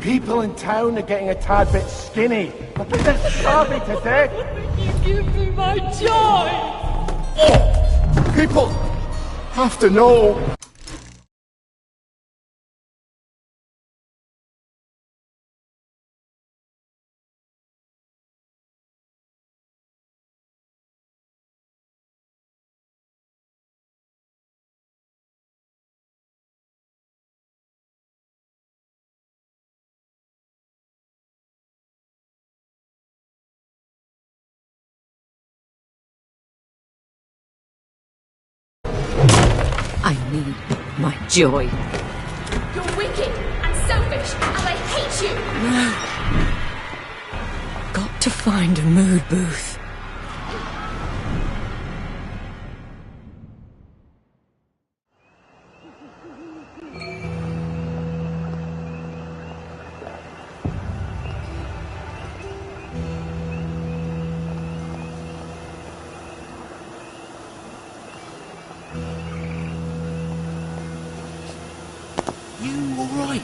People in town are getting a tad bit skinny. I think they're starving to death. You give me my joy! Oh! People have to know. I need my joy. You're wicked and selfish, and I hate you! No. Got to find a mood booth.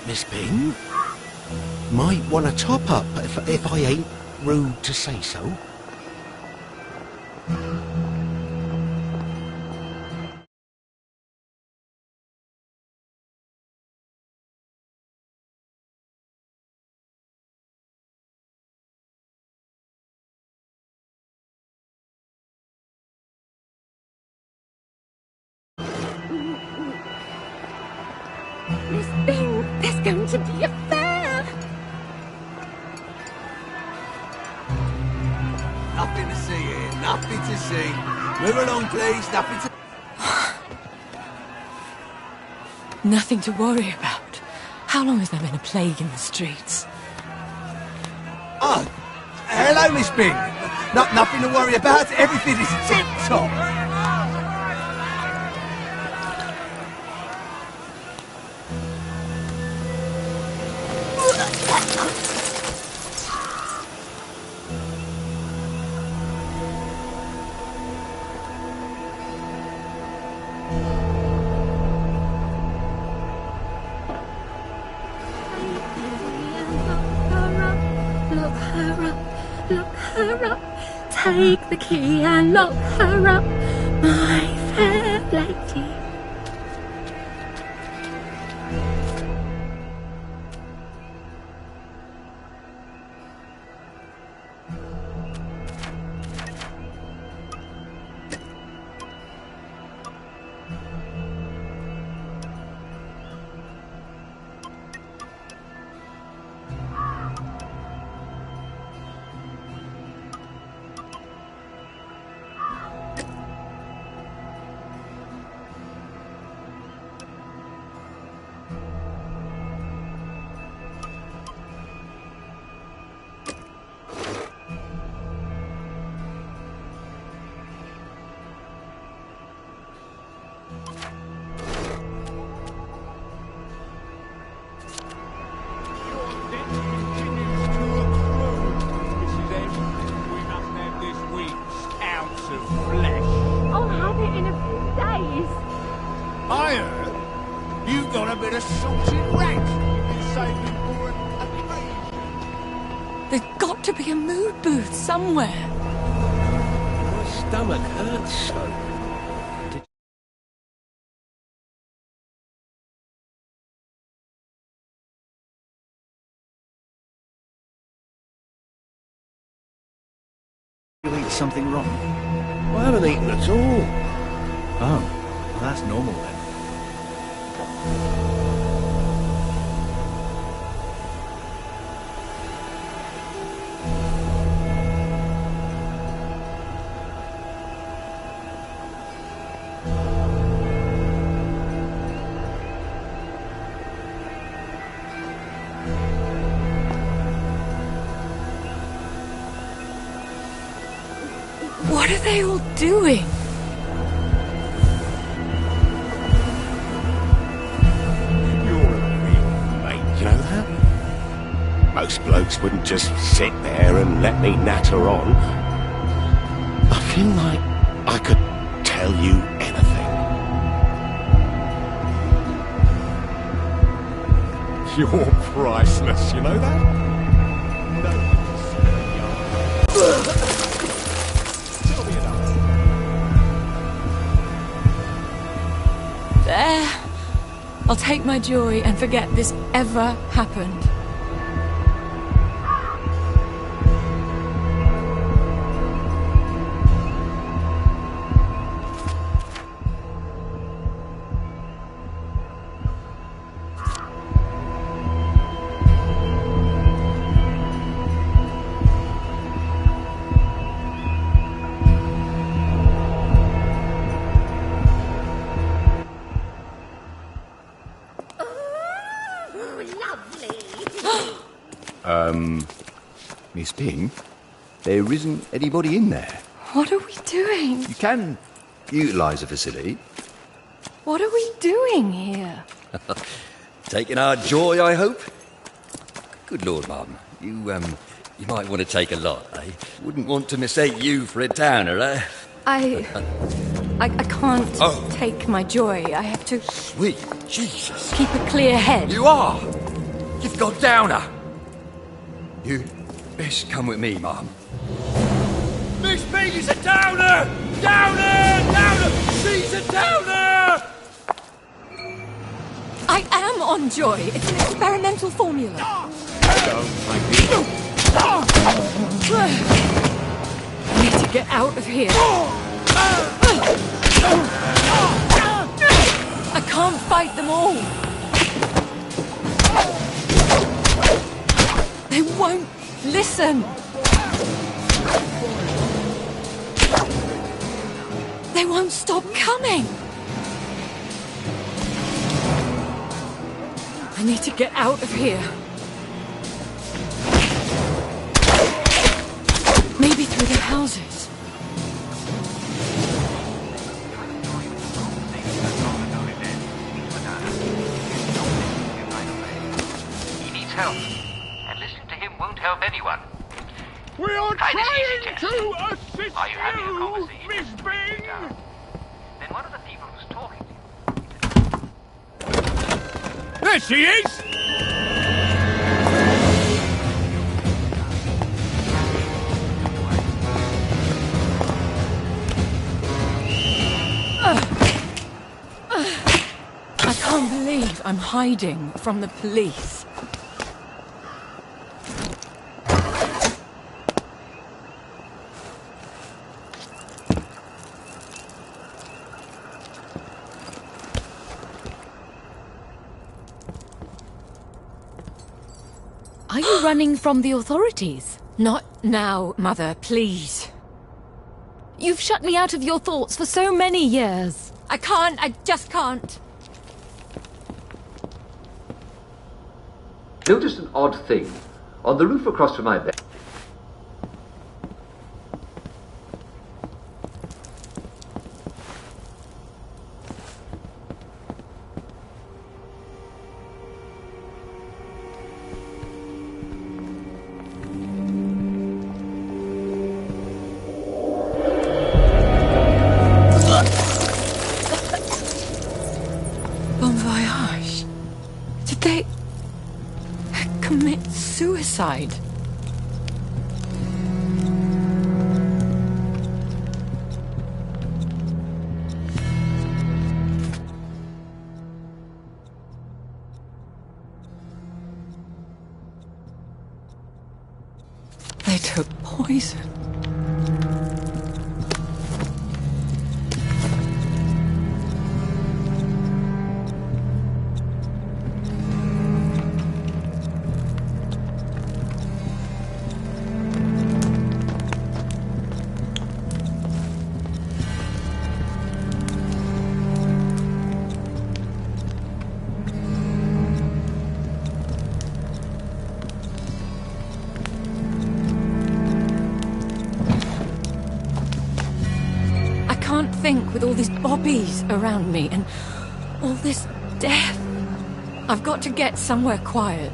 Miss Ping? Might want a top-up, if I ain't rude to say so. Miss Bing, there's going to be a fair! Nothing to see here, nothing to see. Move along, please, nothing to... Nothing to worry about. How long has there been a plague in the streets? Oh, hello, Miss Bing. Nothing to worry about, everything is tip-top. Lock her up, take the key and lock her up, my fair lady. I'll have it in a few days. I heard you got a bit of salted rat you've been saving for a occasion. There's got to be a mood booth somewhere. My stomach hurts so. You eat something wrong? I haven't eaten at all. Oh, well, that's normal then. What are they all doing? You're a real mate, you know that? Most blokes wouldn't just sit there and let me natter on. I feel like I could tell you anything. You're priceless, you know that? No one's seen a yard. Tell me about it. There. I'll take my joy and forget this ever happened. Miss Ping, there isn't anybody in there. What are we doing? You can utilise the facility. What are we doing here? Taking our joy, I hope. Good Lord, Mum. You might want to take a lot, eh? Wouldn't want to mistake you for a towner, eh? I can't take my joy. I have to Sweet Jesus. keep a clear head. You are! You've got downer. You best come with me, Mum. Miss Ping is a downer! Downer! Downer! She's a downer! I am on joy. It's an experimental formula. I need to get out of here. I can't fight them all. They won't listen. They won't stop coming. I need to get out of here. Maybe through the houses. He needs help, and listening to him won't help anyone. We are Try this trying easy test. to assist Are you having a you, conversation? Miss Bing! Then one of the people who's talking to There she is! I can't believe I'm hiding from the police. Are you running from the authorities? Not now, Mother, please. You've shut me out of your thoughts for so many years. I can't, I just can't. Noticed an odd thing. On the roof across from my bed. Bon voyage. Did they commit suicide? They took poison. Think with all these bobbies around me and all this death. I've got to get somewhere quiet.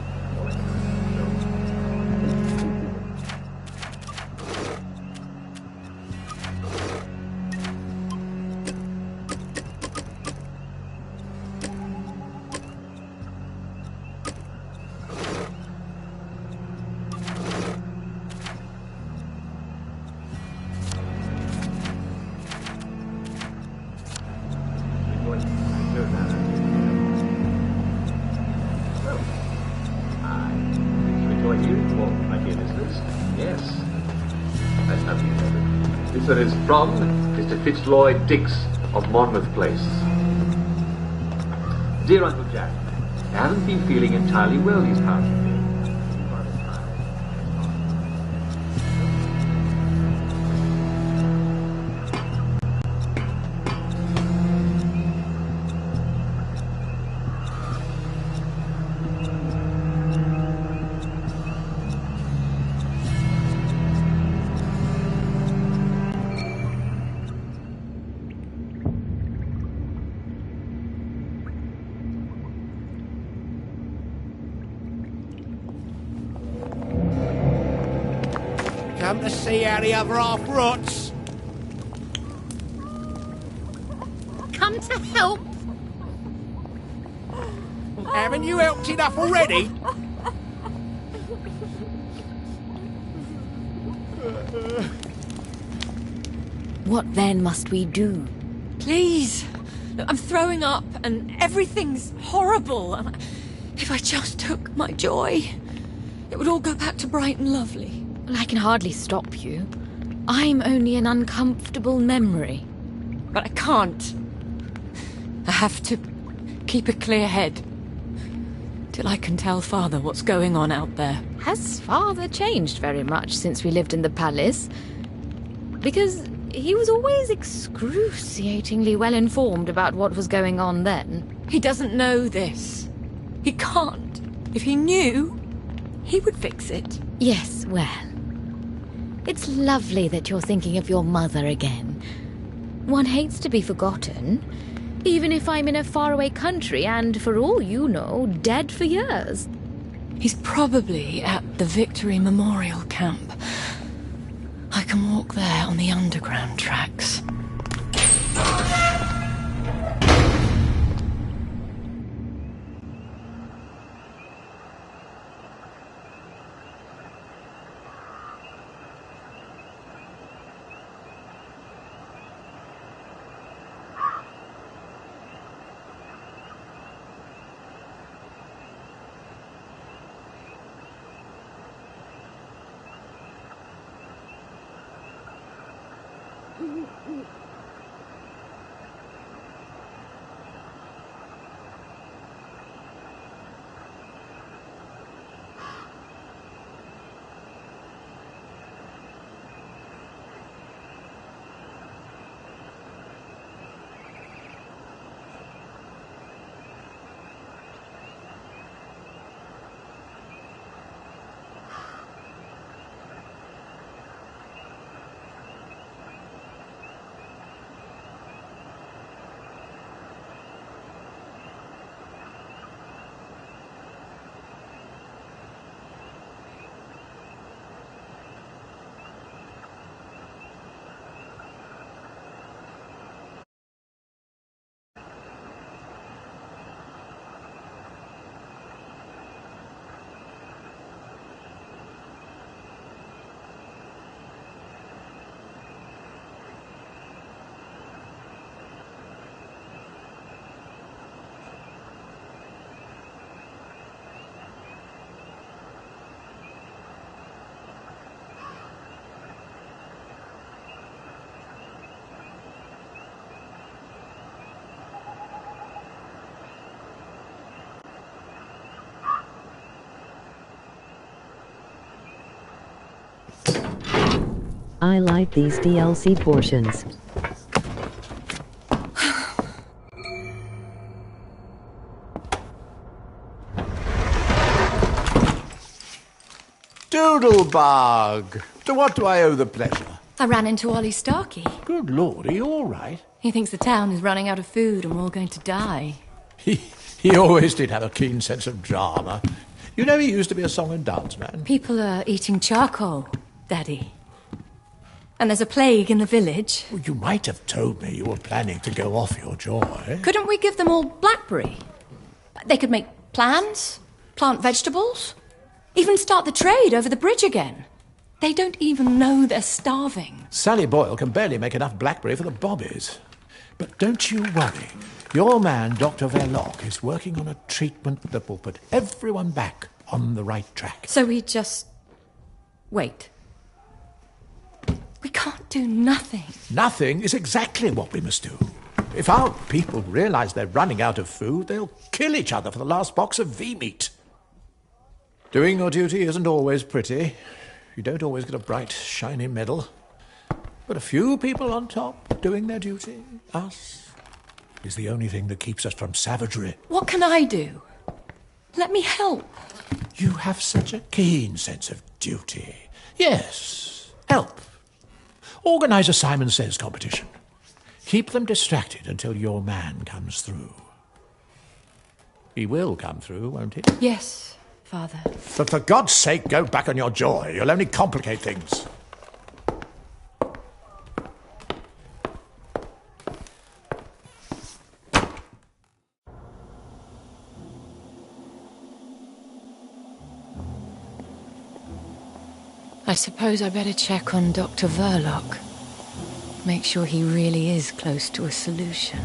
Answer is from Mr. Fitzroy Dix of Monmouth Place. Dear Uncle Jack, I haven't been feeling entirely well these past few days. Come to see how the other half rots. Come to help. Haven't you helped enough already? What then must we do? Please! I'm throwing up and everything's horrible. And if I just took my joy, it would all go back to bright and lovely. Well, I can hardly stop you. I'm only an uncomfortable memory. But I can't. I have to keep a clear head. Till I can tell Father what's going on out there. Has Father changed very much since we lived in the palace? Because he was always excruciatingly well informed about what was going on then. He doesn't know this. He can't. If he knew, he would fix it. Yes, well. It's lovely that you're thinking of your mother again. One hates to be forgotten, even if I'm in a faraway country and, for all you know, dead for years. He's probably at the Victory Memorial Camp. I can walk there on the underground tracks. I like these DLC portions. Doodlebug! To what do I owe the pleasure? I ran into Ollie Starkey. Good Lord, are you all right? He thinks the town is running out of food and we're all going to die. He always did have a keen sense of drama. You know, he used to be a song and dance man. People are eating charcoal, Daddy. And there's a plague in the village. Well, you might have told me you were planning to go off your joy. Couldn't we give them all blackberry? They could make plans, plant vegetables, even start the trade over the bridge again. They don't even know they're starving. Sally Boyle can barely make enough blackberry for the bobbies. But don't you worry. Your man, Dr. Verloc, is working on a treatment that will put everyone back on the right track. So we just wait. We can't do nothing. Nothing is exactly what we must do. If our people realise they're running out of food, they'll kill each other for the last box of V-meat. Doing your duty isn't always pretty. You don't always get a bright, shiny medal. But a few people on top doing their duty, us, is the only thing that keeps us from savagery. What can I do? Let me help. You have such a keen sense of duty. Yes, help. Organise a Simon Says competition. Keep them distracted until your man comes through. He will come through, won't he? Yes, Father. But for God's sake, go back on your joy. You'll only complicate things. I suppose I better check on Dr. Verloc. Make sure he really is close to a solution.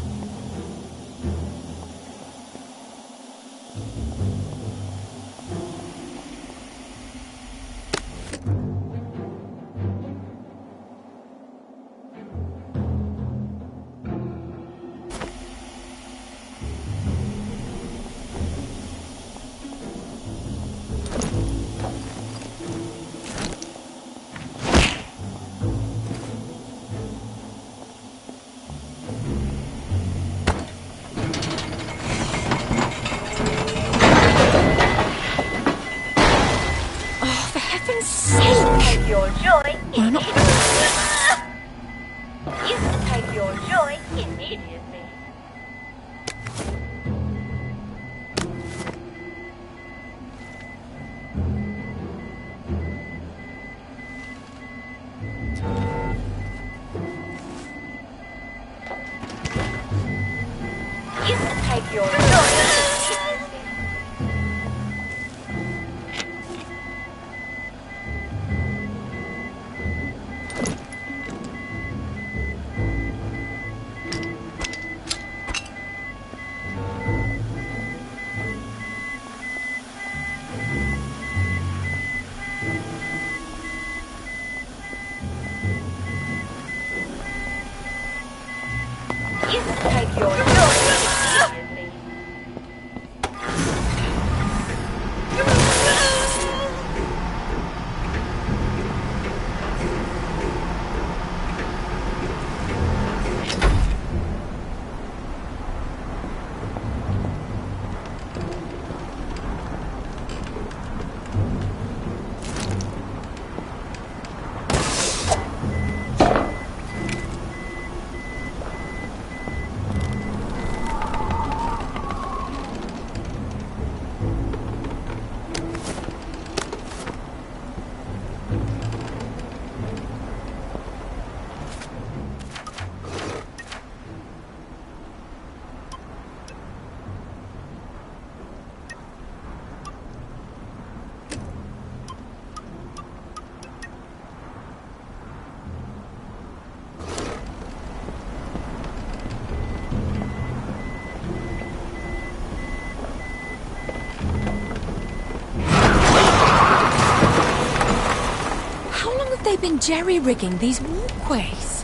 They've been jerry-rigging these walkways.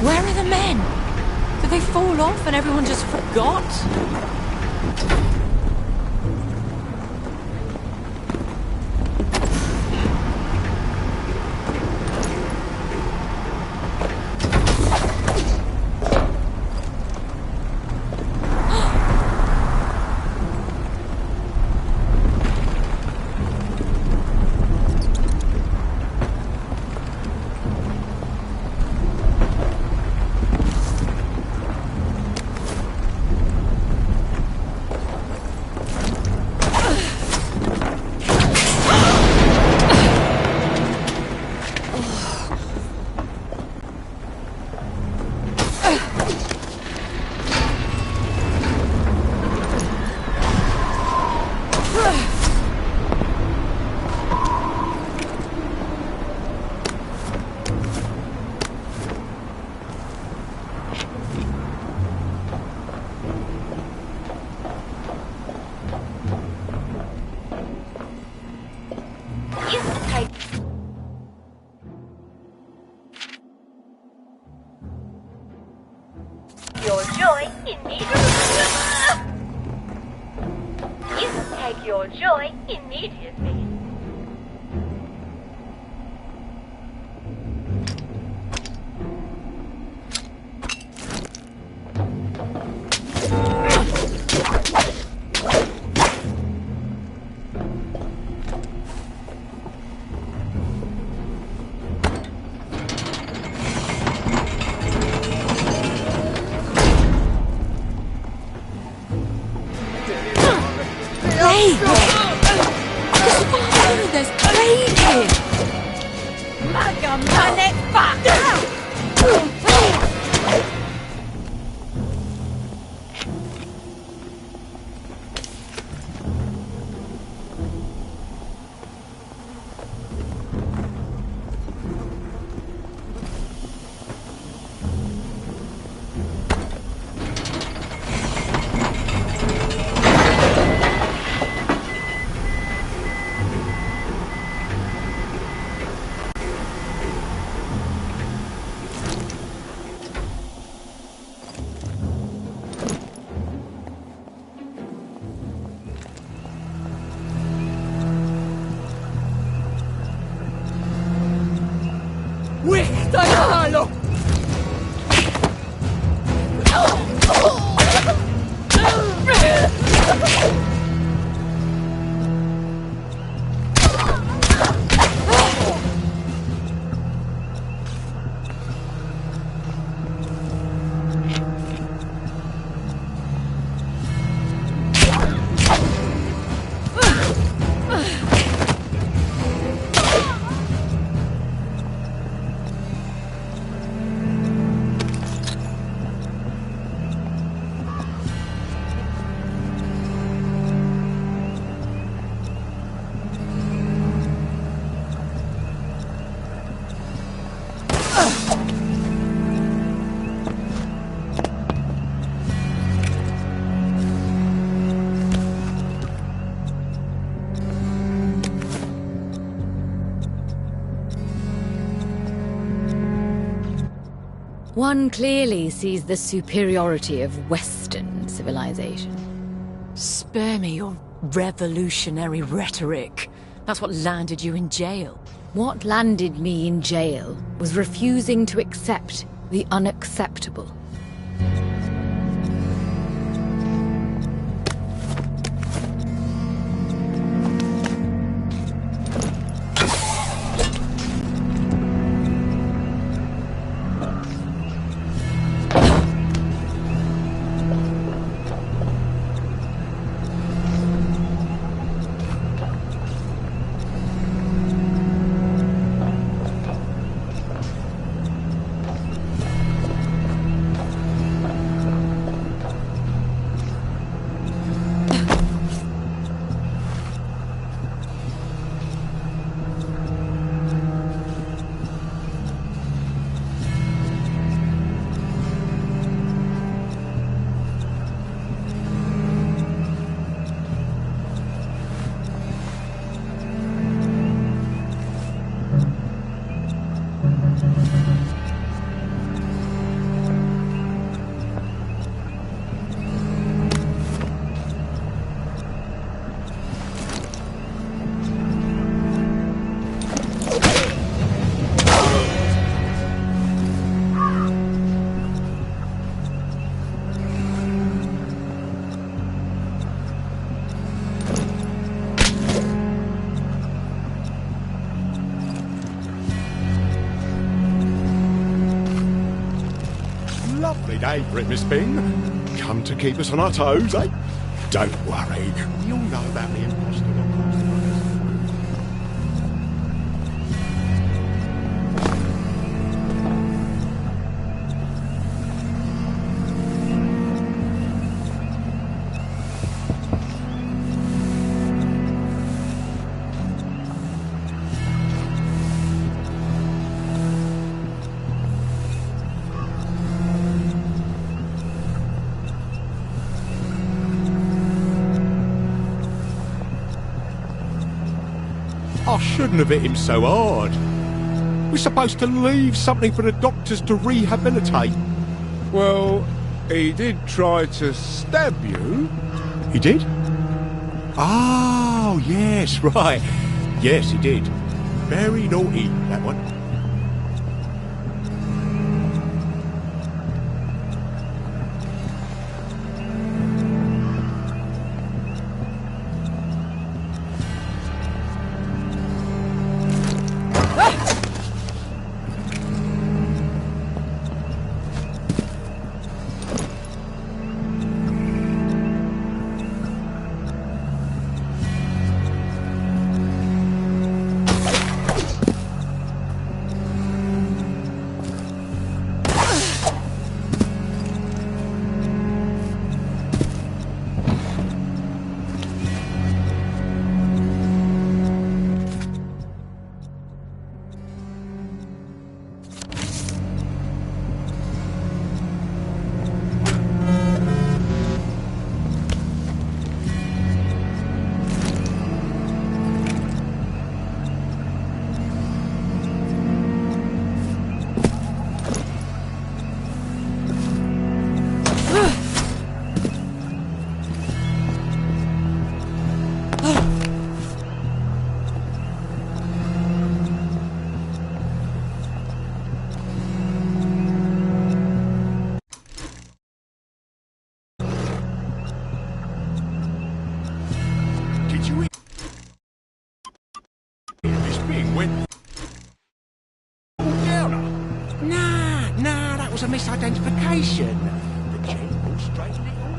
Where are the men? Did they fall off and everyone just forgot? your joy immediately. You take your joy immediately. There's plague here! ¡Déjalo! One clearly sees the superiority of Western civilization. Spare me your revolutionary rhetoric. That's what landed you in jail. What landed me in jail was refusing to accept the unacceptable. Lovely day for it, Miss Bing. Come to keep us on our toes, eh? Don't worry. You'll know about the imposter. I shouldn't have hit him so hard. We're supposed to leave something for the doctors to rehabilitate. Well, He did try to stab you. He did? Oh, yes, right. Yes, he did. Very naughty, that one. A misidentification. The general straightened it all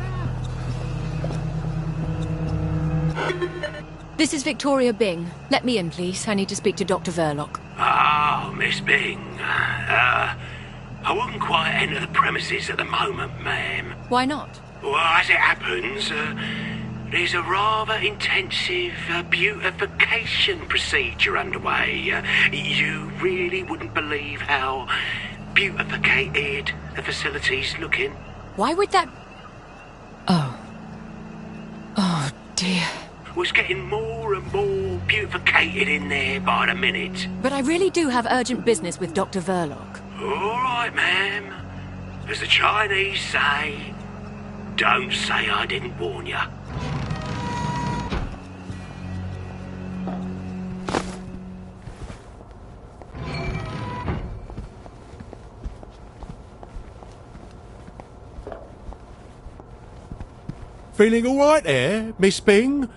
out. This is Victoria Byng. Let me in, please. I need to speak to Dr. Verloc. Oh, Miss Byng. I wouldn't quite enter the premises at the moment, ma'am. Why not? Well, as it happens, there's a rather intensive beautification procedure underway. You really wouldn't believe how beautificated the facility's looking. Why would that... Oh. Oh, dear. Well, it's getting more and more beautificated in there by the minute. But I really do have urgent business with Dr. Verloc. All right, ma'am. As the Chinese say, don't say I didn't warn you. Feeling all right there, Miss Byng?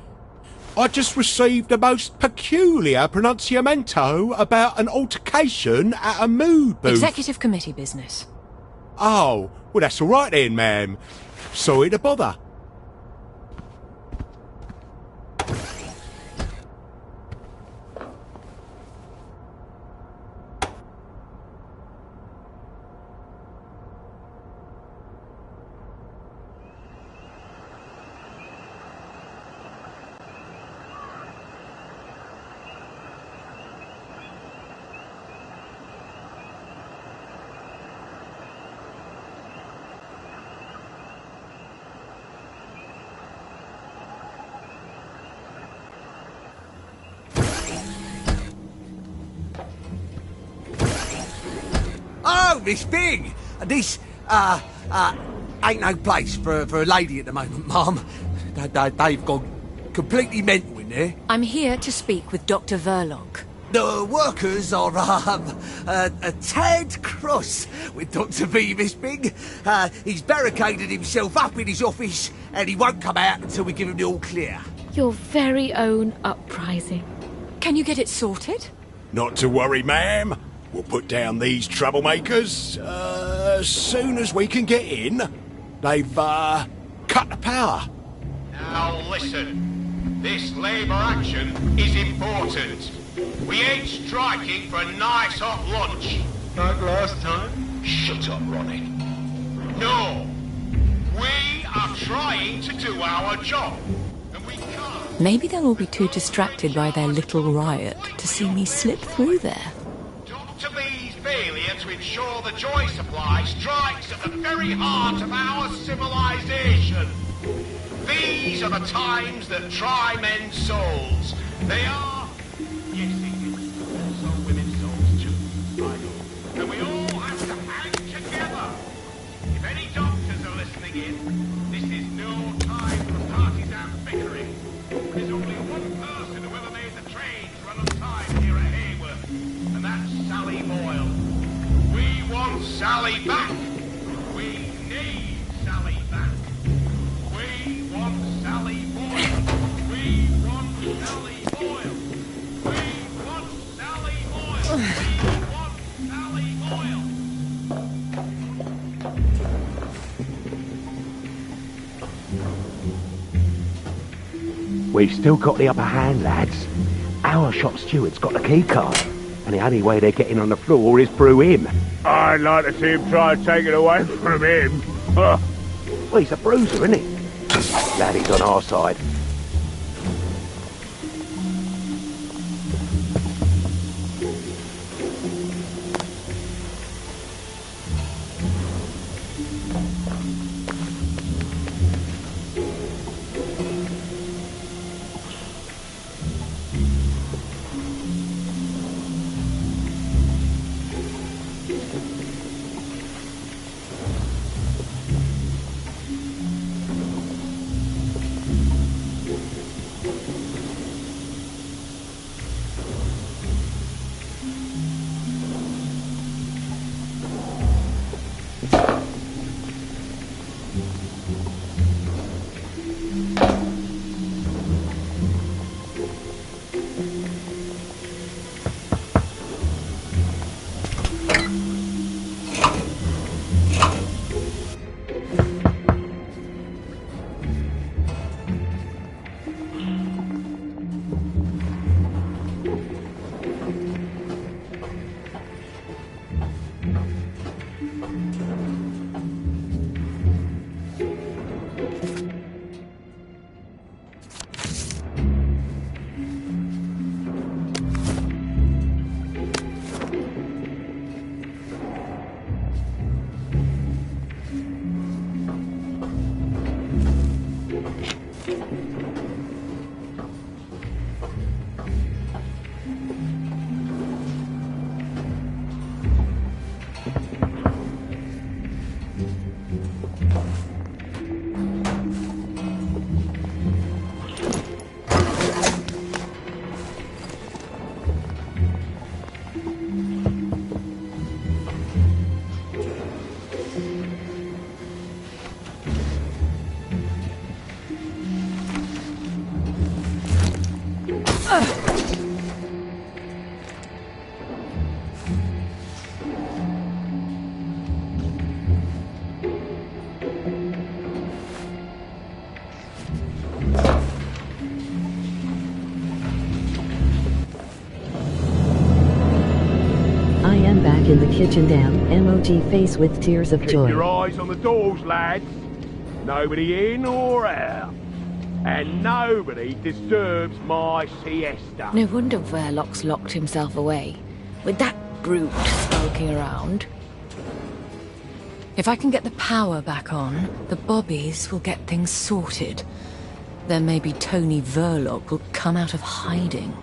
I just received a most peculiar pronunciamento about an altercation at a mood booth. Executive committee business. Oh, well that's all right then, ma'am. Sorry to bother. Oh, Miss Byng! This, ain't no place for a lady at the moment, Mum. They've gone completely mental in there. I'm here to speak with Dr. Verloc. The workers are, a tad cross with Dr. V, Miss Byng. He's barricaded himself up in his office and he won't come out until we give him the all clear. Your very own uprising. Can you get it sorted? Not to worry, ma'am. We'll put down these troublemakers as soon as we can get in. They've, cut the power. Now listen. This labour action is important. We ain't striking for a nice hot lunch. Like last time? Shut up, Ronnie. No. We are trying to do our job. And we can't. Maybe they'll all be too distracted by their little riot to see me slip through there. Dr. Lee's failure to ensure the joy supply strikes at the very heart of our civilization. These are the times that try men's souls. They are... Yes, so women's souls too. I know. And we all have to hang together. If any doctors are listening... Sally back. We need Sally back. We want Sally Boyle. We want Sally Boyle. We want Sally Boyle. We want Sally Boyle. We've still got the upper hand, lads. Our shop steward's got the key card, and the only way they're getting on the floor is through him. I'd like to see him try and take it away from him. Well, he's a bruiser, isn't he? Laddie's on our side. In the kitchen down, MOG face with tears of joy. Keep your eyes on the doors, lads. Nobody in or out. And nobody disturbs my siesta. No wonder Verloc's locked himself away, with that brute skulking around. If I can get the power back on, the Bobbies will get things sorted. Then maybe Tony Verloc will come out of hiding.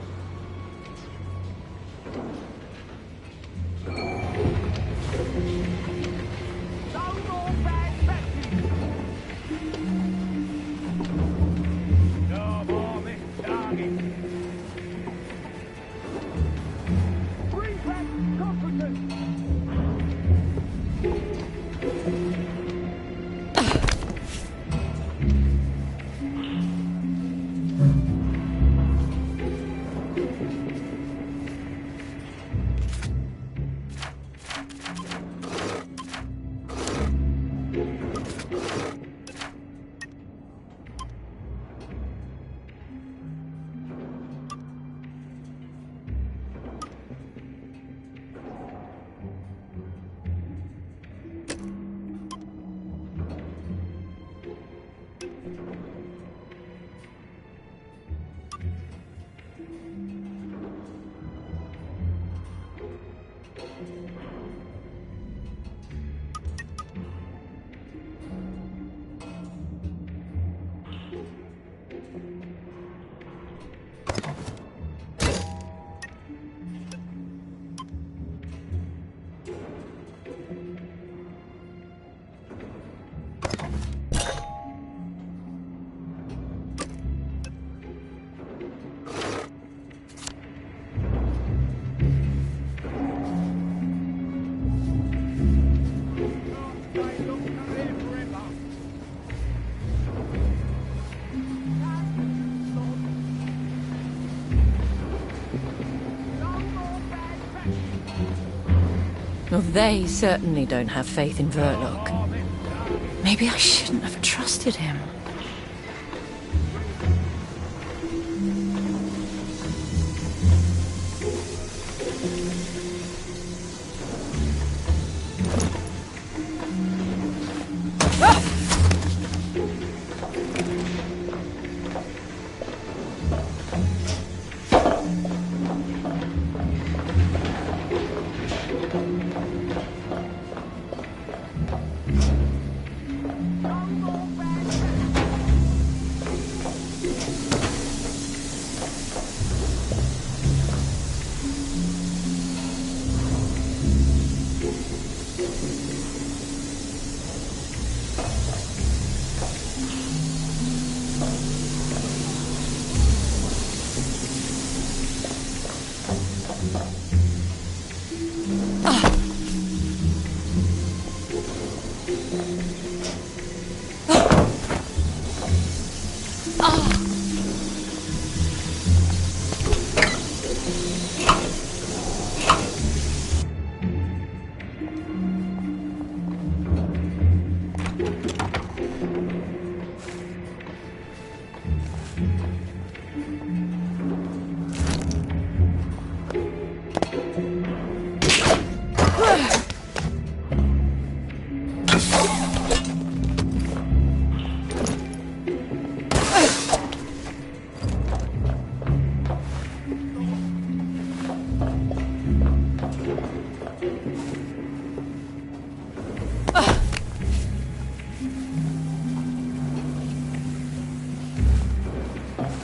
Well, they certainly don't have faith in Verloc. Maybe I shouldn't have trusted him.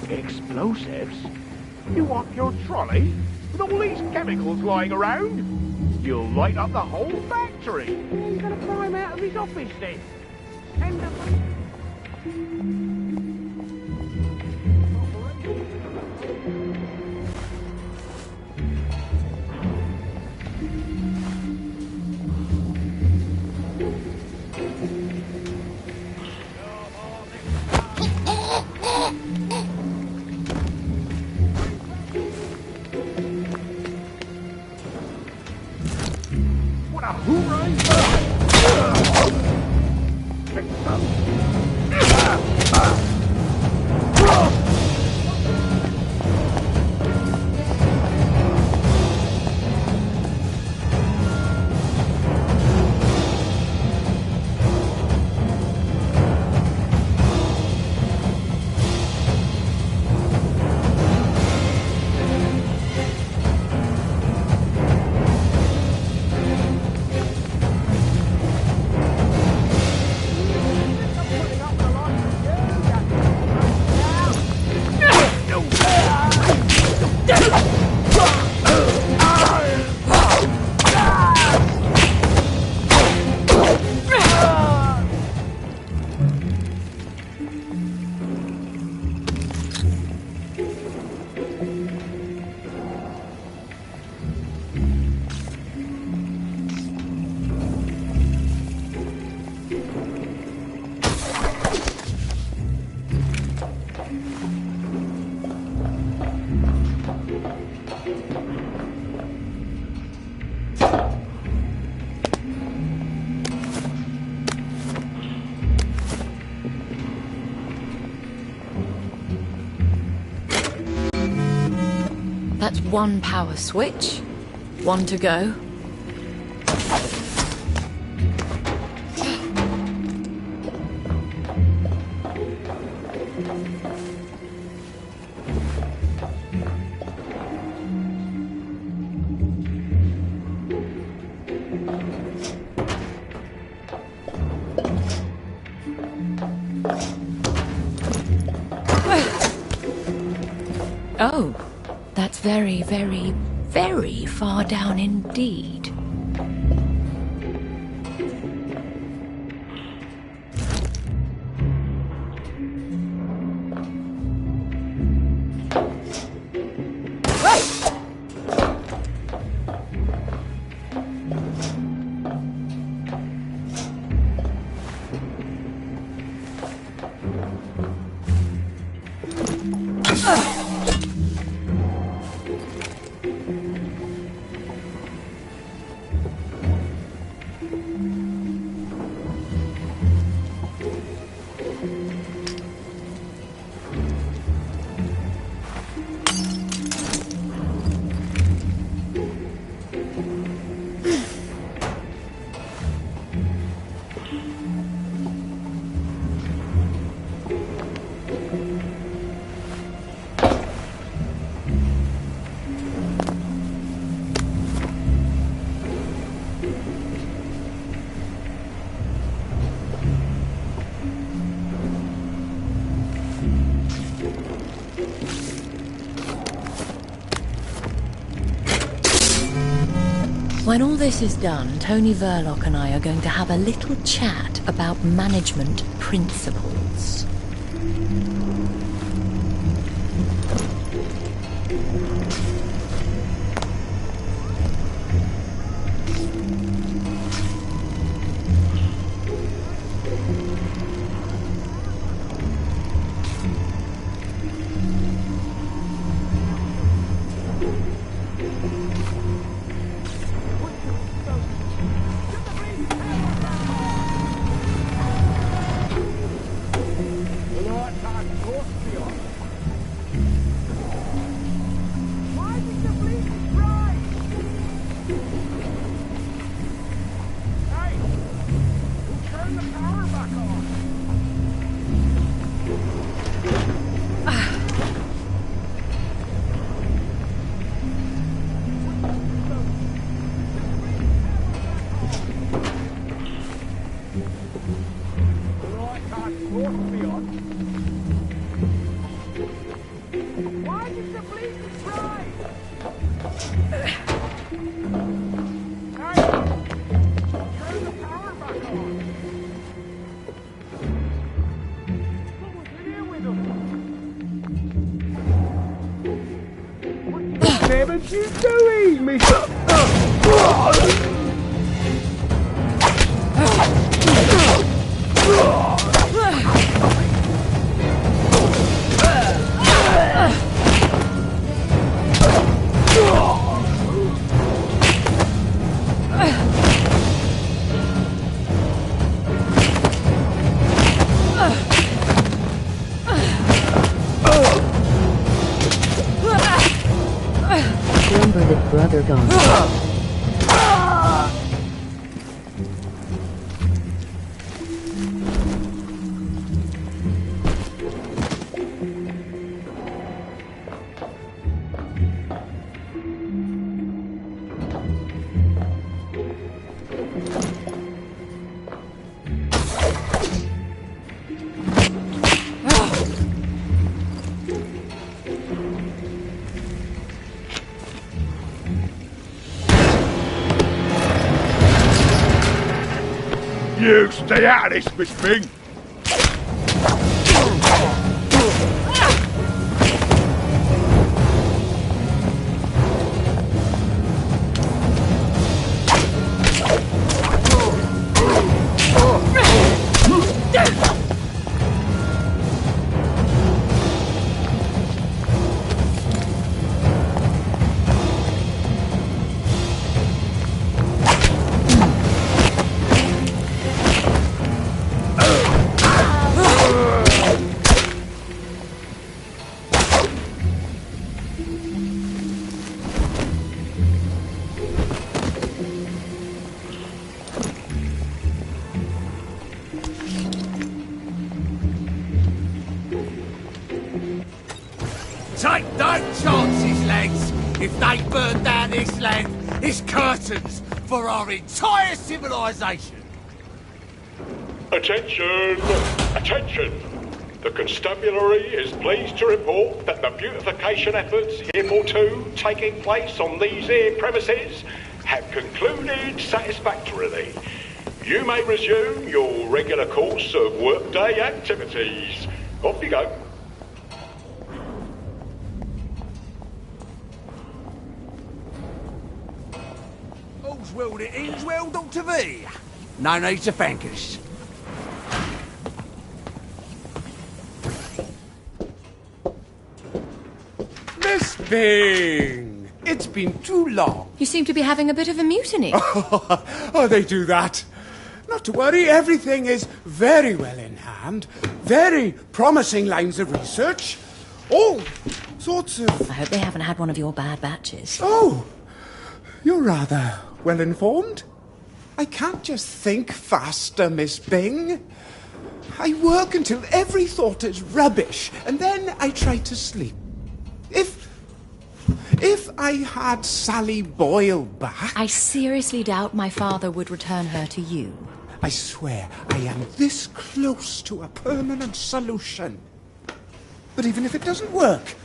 Explosives? You want your trolley? With all these chemicals lying around? You'll light up the whole factory. He's gonna climb out of his office then. End of That's one power switch. One to go. Oh, that's very, very, very far down indeed. When all this is done, Tony Verloc and I are going to have a little chat about management principles. What you doing, Mister? Slumbered brother gone. You stay out of this, Miss Bing. Take no chances, lads. If they burn down this land, it's curtains for our entire civilization. Attention! Attention! The constabulary is pleased to report that the beautification efforts hitherto taking place on these here premises have concluded satisfactorily. You may resume your regular course of workday activities. Off you go. All's well that ends well, Dr. V. No need to thank us. Miss Bing! It's been too long. You seem to be having a bit of a mutiny. Oh, they do that. Not to worry, everything is very well in hand. Very promising lines of research. All sorts of... I hope they haven't had one of your bad batches. Oh, you're rather well informed. I can't just think faster, Miss Bing. I work until every thought is rubbish, and then I try to sleep. If I had Sally Boyle back... I seriously doubt my father would return her to you. I swear I am this close to a permanent solution. But even if it doesn't work,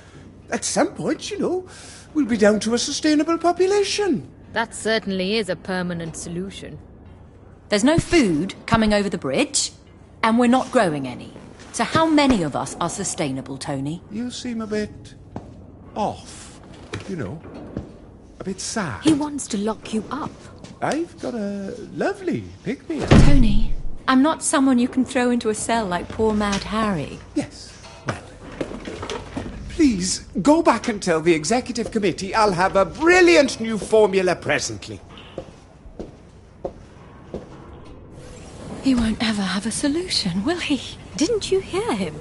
at some point, we'll be down to a sustainable population. That certainly is a permanent solution. There's no food coming over the bridge, and we're not growing any. So how many of us are sustainable, Tony? You seem a bit off, you know. A bit sad. He wants to lock you up. I've got a lovely pick-me-up. Tony, I'm not someone you can throw into a cell like poor Mad Harry. Yes, well. Please, go back and tell the executive committee I'll have a brilliant new formula presently. He won't ever have a solution, will he? Didn't you hear him?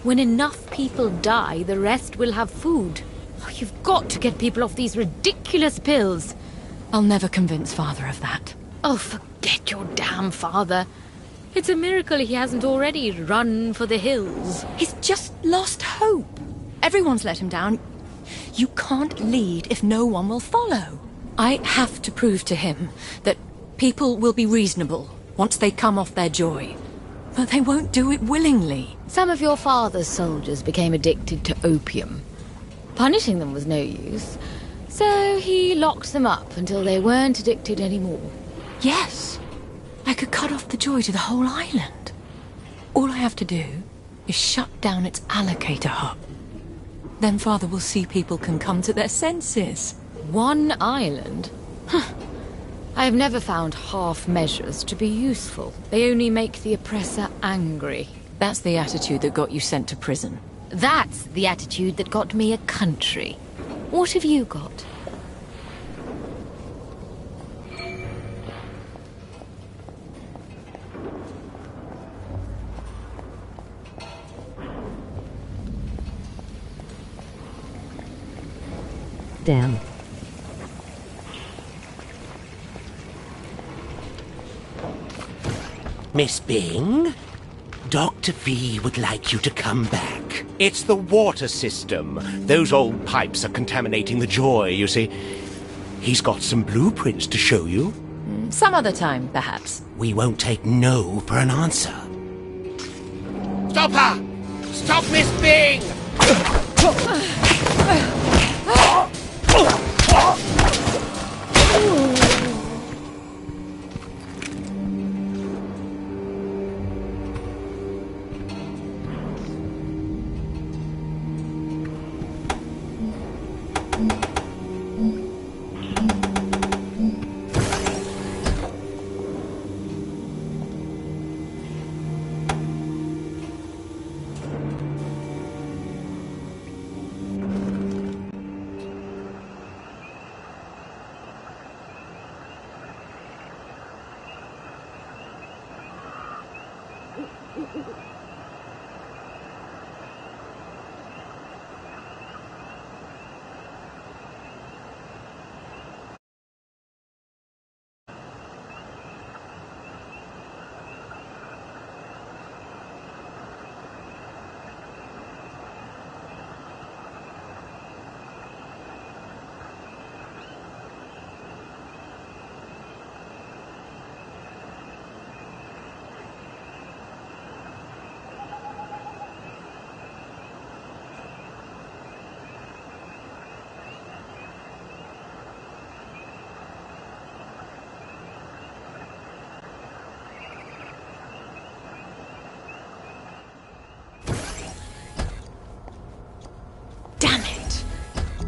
When enough people die, the rest will have food. Oh, you've got to get people off these ridiculous pills. I'll never convince Father of that. Oh, forget your damn father. It's a miracle he hasn't already run for the hills. He's just lost hope. Everyone's let him down. You can't lead if no one will follow. I have to prove to him that people will be reasonable once they come off their joy. But they won't do it willingly. Some of your father's soldiers became addicted to opium. Punishing them was no use. So he locked them up until they weren't addicted anymore. Yes. I could cut off the joy to the whole island. All I have to do is shut down its allocator hub. Then Father will see people can come to their senses. One island? Huh. I have never found half measures to be useful. They only make the oppressor angry. That's the attitude that got you sent to prison. That's the attitude that got me a country. What have you got? Damn. Miss Bing? Dr. V would like you to come back. It's the water system. Those old pipes are contaminating the joy, you see. He's got some blueprints to show you. Some other time, perhaps. We won't take no for an answer. Stop her! Stop Miss Bing!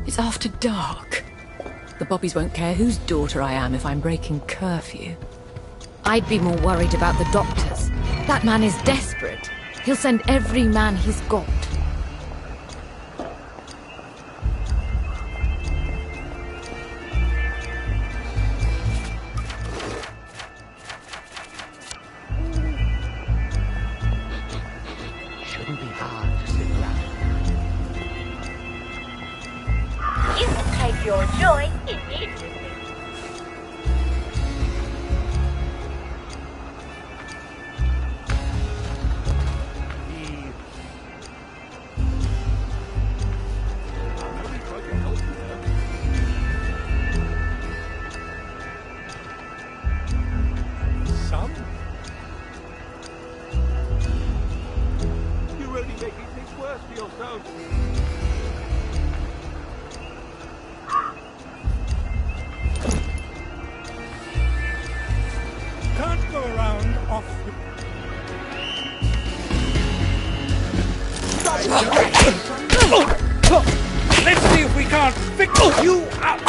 It's after dark. The Bobbies won't care whose daughter I am if I'm breaking curfew. I'd be more worried about the doctors. That man is desperate. He'll send every man he's got. Shouldn't be hard to sit around. You can take your joy immediately. Son? You're only making things worse for yourself. off. Let's see if we can't fix you up.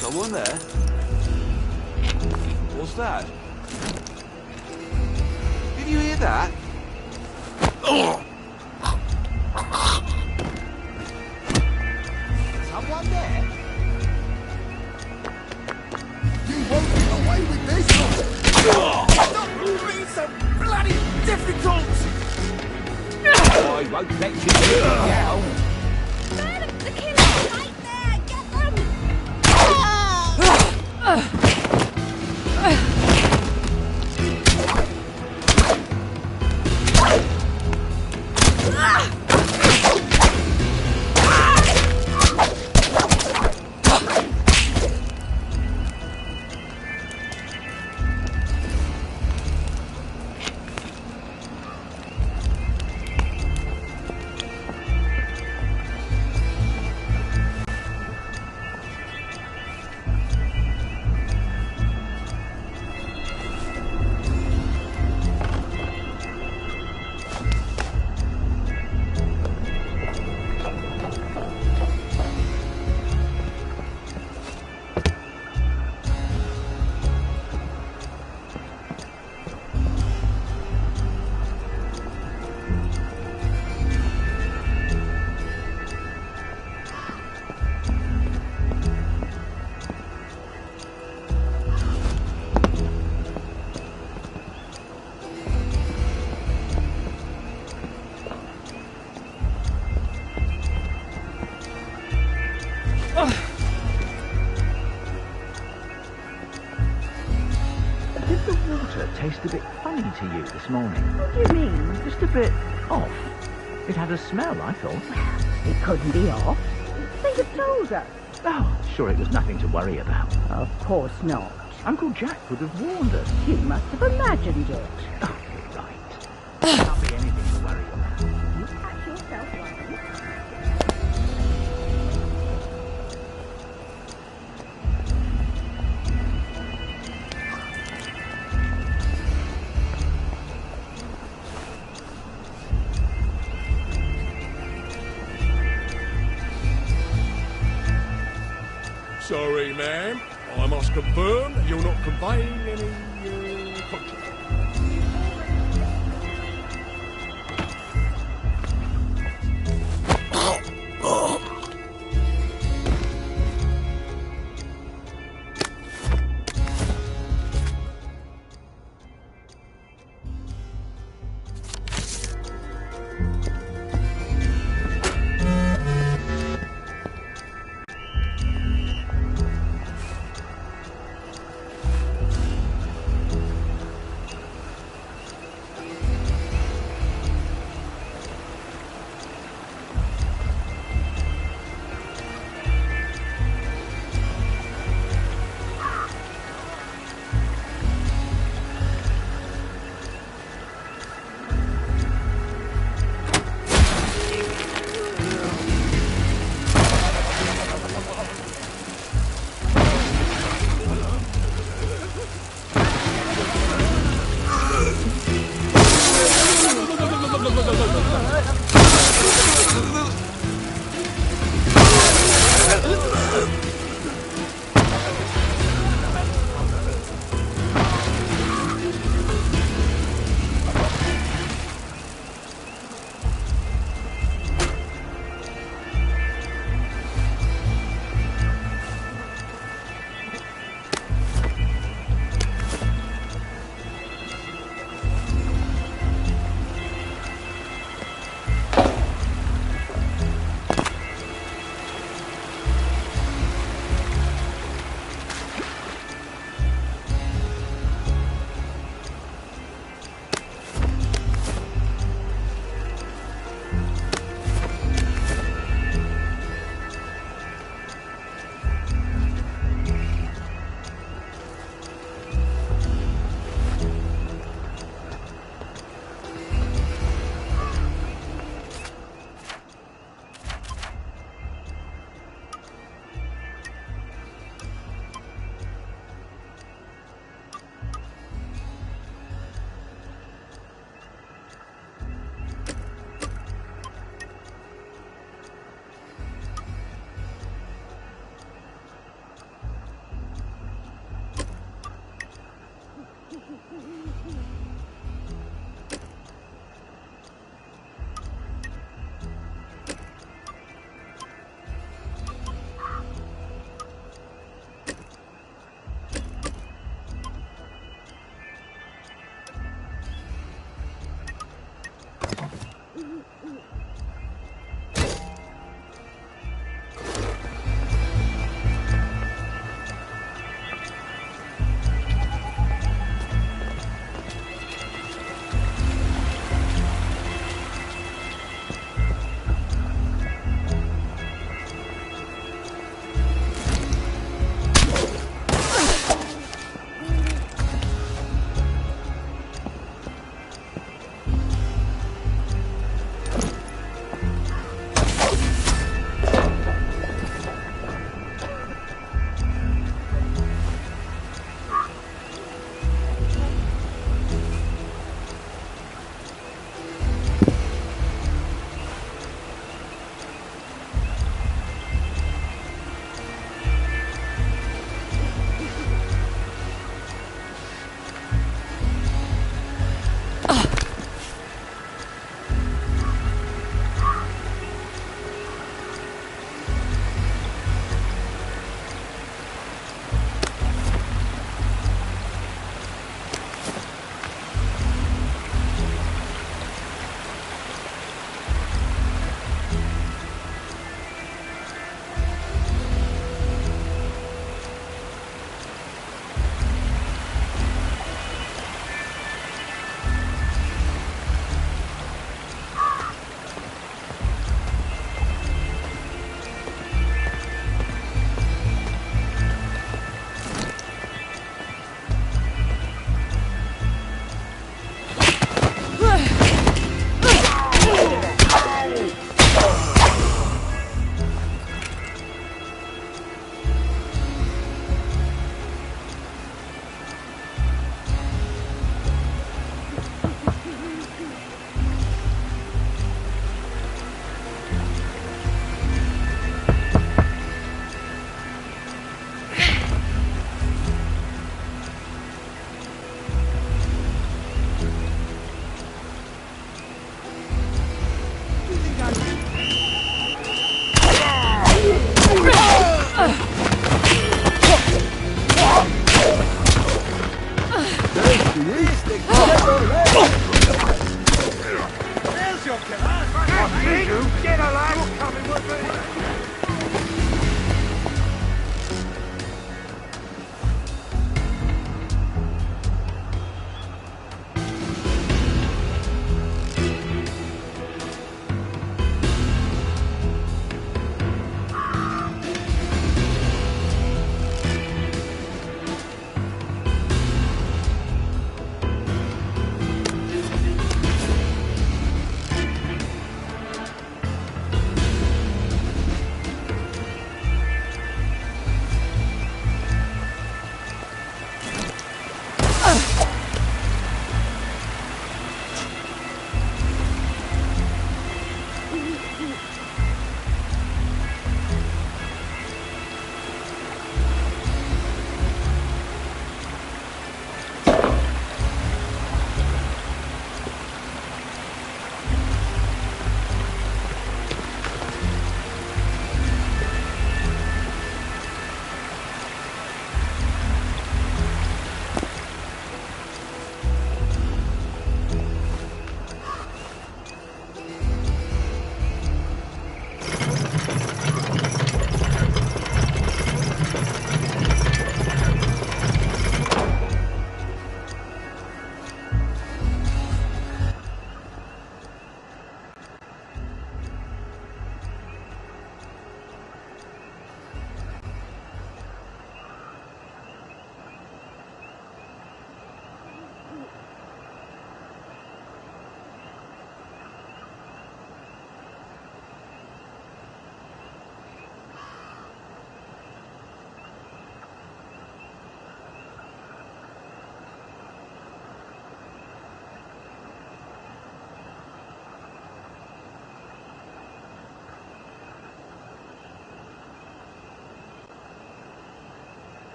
Someone there? What's that? Did you hear that? Someone there? You won't get away with this! Stop being so bloody difficult! I won't let you do it now. The killer's right there! Get them! Did the water taste a bit funny to you this morning? What do you mean? Just a bit off. It had a smell, I thought. It couldn't be off. They'd have told us. Oh, sure it was nothing to worry about. Of course not. Uncle Jack would have warned us. You must have imagined it. Oh, you're right. There can't be anything to worry about. You catch yourself, Ronnie. Sorry, ma'am. I must confirm that you're not conveying any contraband.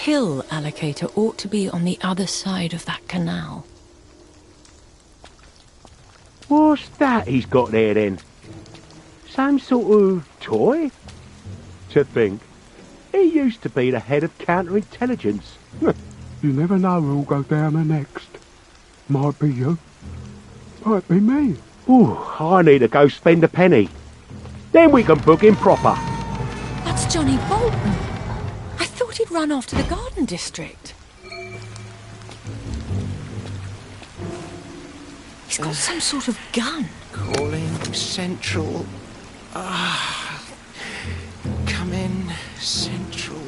pill allocator ought to be on the other side of that canal. What's that he's got there then? Some sort of toy? To think, he used to be the head of counterintelligence. You never know who'll go down the next. Might be you. Might be me. Ooh, I need to go spend a penny. Then we can book him proper. That's Johnny Bolton. I thought he'd run off to the Garden District. He's got some sort of gun. Calling Central. Come in, Central.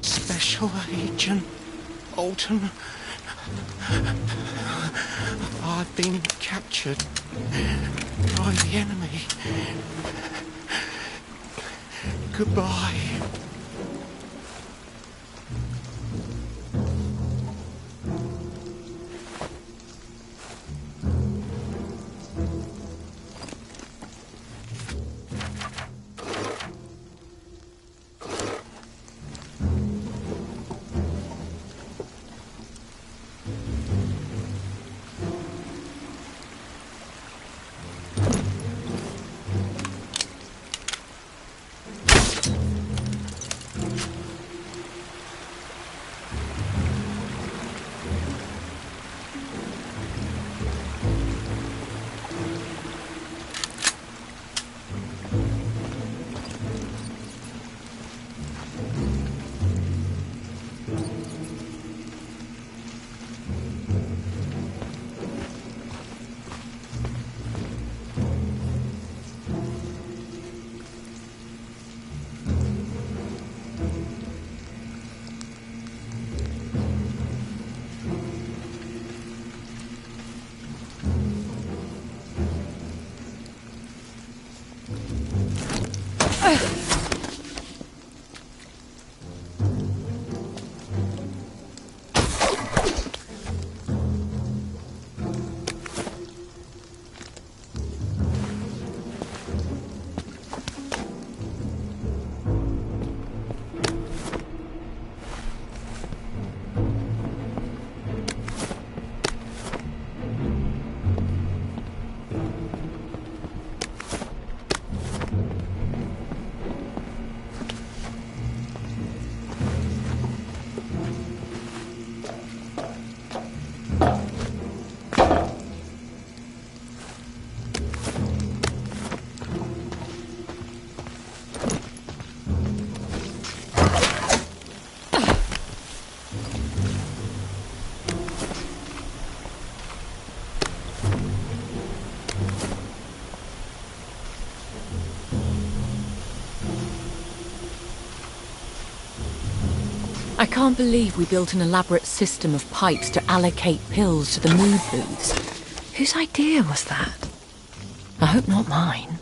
Special Agent Bolton. I've been captured by the enemy. Goodbye. I can't believe we built an elaborate system of pipes to allocate pills to the mood booths. Whose idea was that? I hope not mine.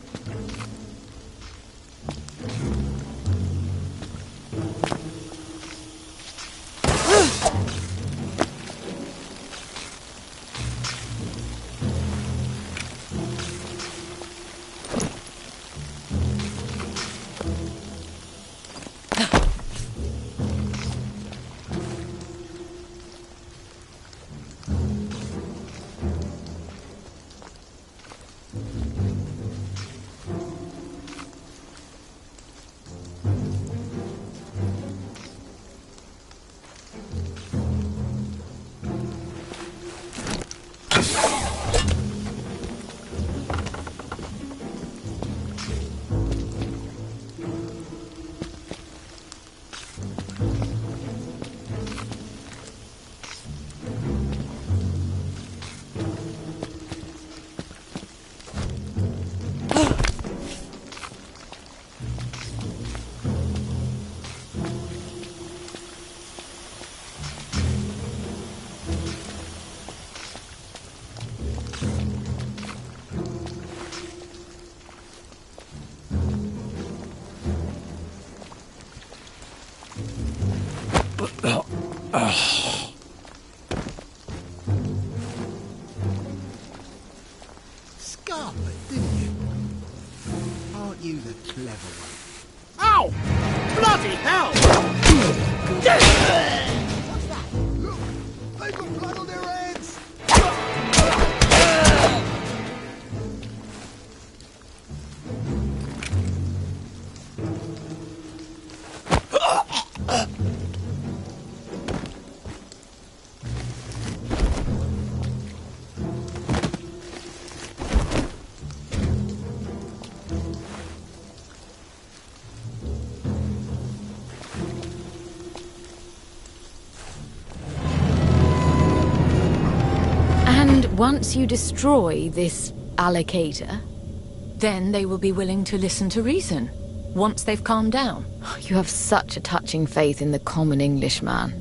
Scarlet, didn't you? Aren't you the clever one? Ow! Bloody hell! What's that? Look! They've got blood on their hands! Once you destroy this allocator, then they will be willing to listen to reason, once they've calmed down. You have such a touching faith in the common Englishman.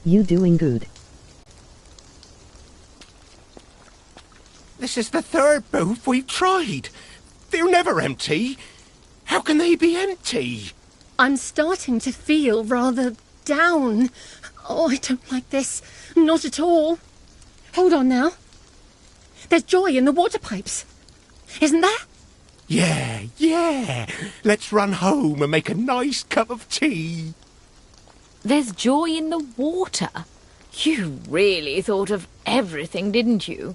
You doing good. This is the third booth we've tried. They're never empty. How can they be empty? I'm starting to feel rather down. Oh, I don't like this. Not at all. Hold on now. There's joy in the water pipes. Isn't there? Yeah. Let's run home and make a nice cup of tea. There's joy in the water. You really thought of everything, didn't you?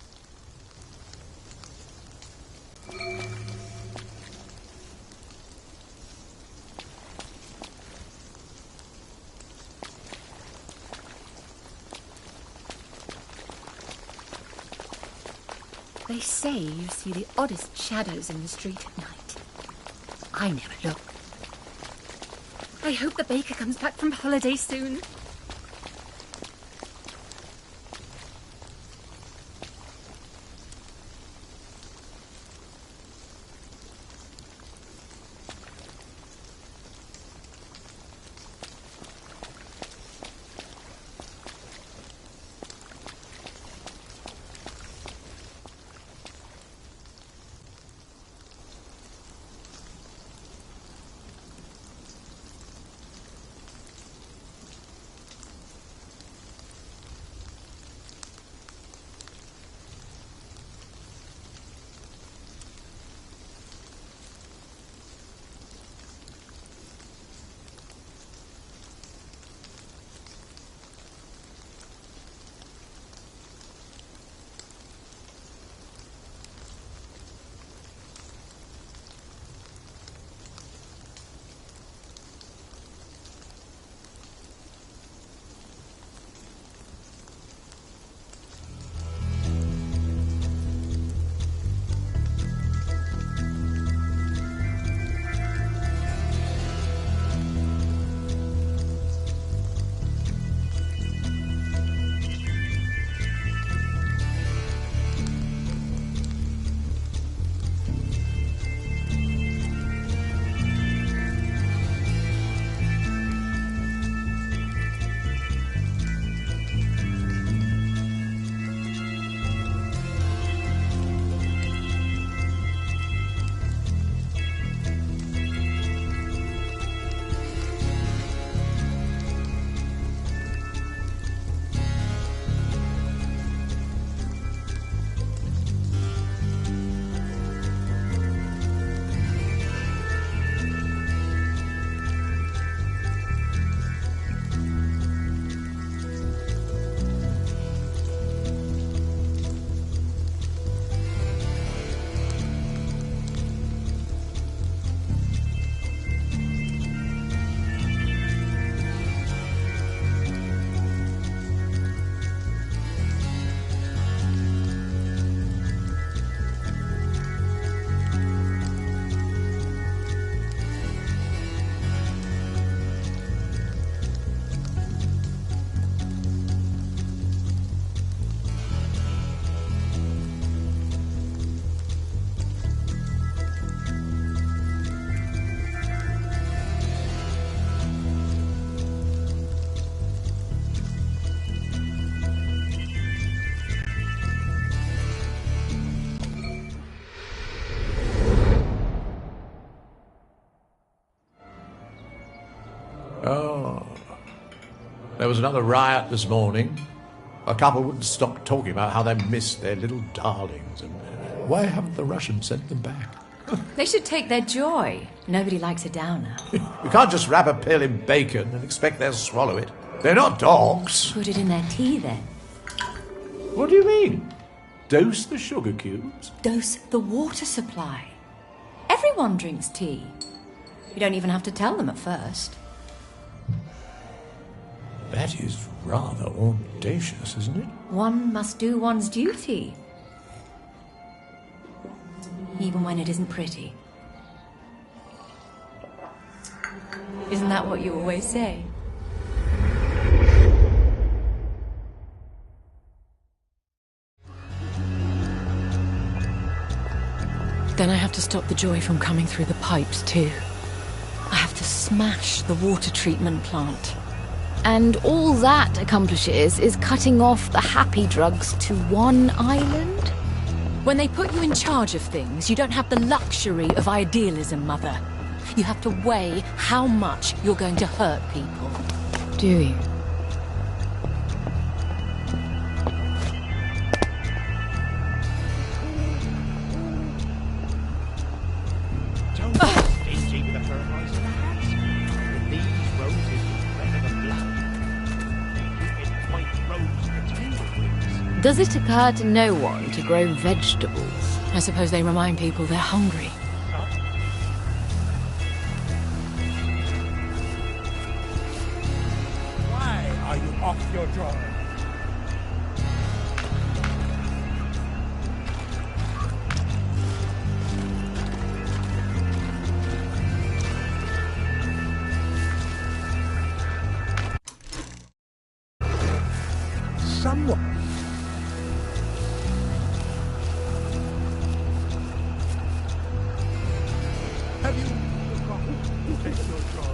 They say you see the oddest shadows in the street at night. I never look. I hope the baker comes back from holiday soon. There was another riot this morning. A couple wouldn't stop talking about how they missed their little darlings, and why haven't the Russians sent them back? They should take their joy. Nobody likes a downer. You can't just wrap a pill in bacon and expect they'll swallow it. They're not dogs. Put it in their tea, then. What do you mean? Dose the sugar cubes? Dose the water supply. Everyone drinks tea. You don't even have to tell them at first. That is rather audacious, isn't it? One must do one's duty. Even when it isn't pretty. Isn't that what you always say? Then I have to stop the joy from coming through the pipes, too. I have to smash the water treatment plant. And all that accomplishes is cutting off the happy drugs to one island? When they put you in charge of things, you don't have the luxury of idealism, Mother. You have to weigh how much you're going to hurt people. Do you? Does it occur to no one to grow vegetables? I suppose they remind people they're hungry. Why are you off your joy? Somewhat. Have you forgotten to take your joy?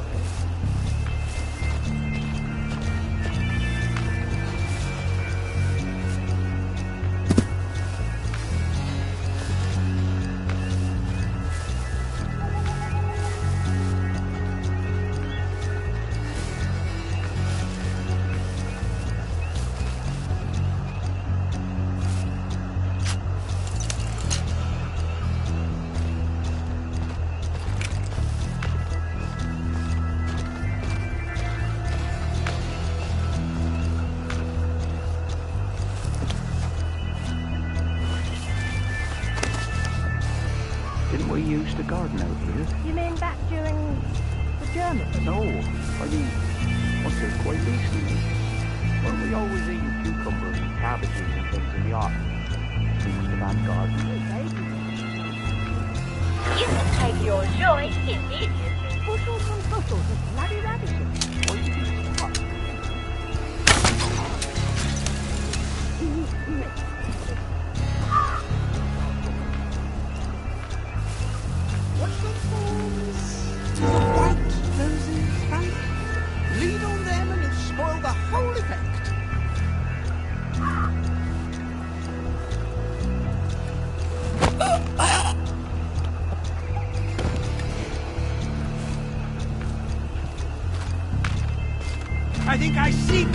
Didn't we used to garden out here? You mean back during the Germans? No, I mean, until quite recently. Weren't we always eating cucumbers and cabbages and things in the autumn? We must have had gardens. You can take your joy immediately. Bushels and bushels of bloody radishes. What's the forms? White roses, right? Lean on them and you'll spoil the whole effect. I think I see.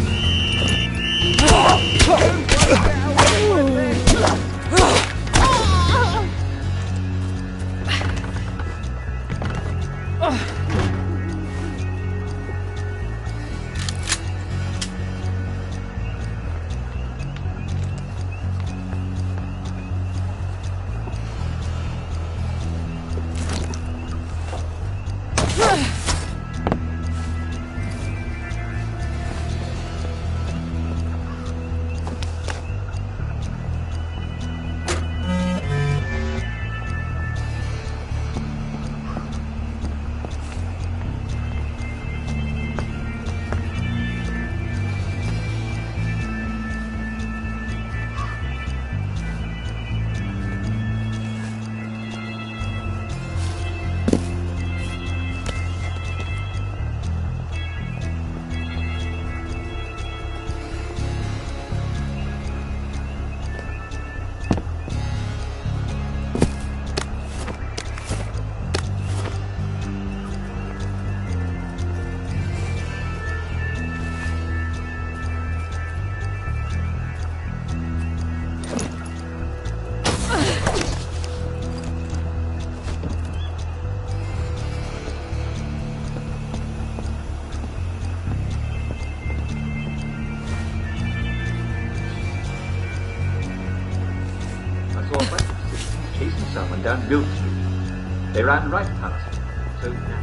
gentleman down Guild Street. They ran right past him. So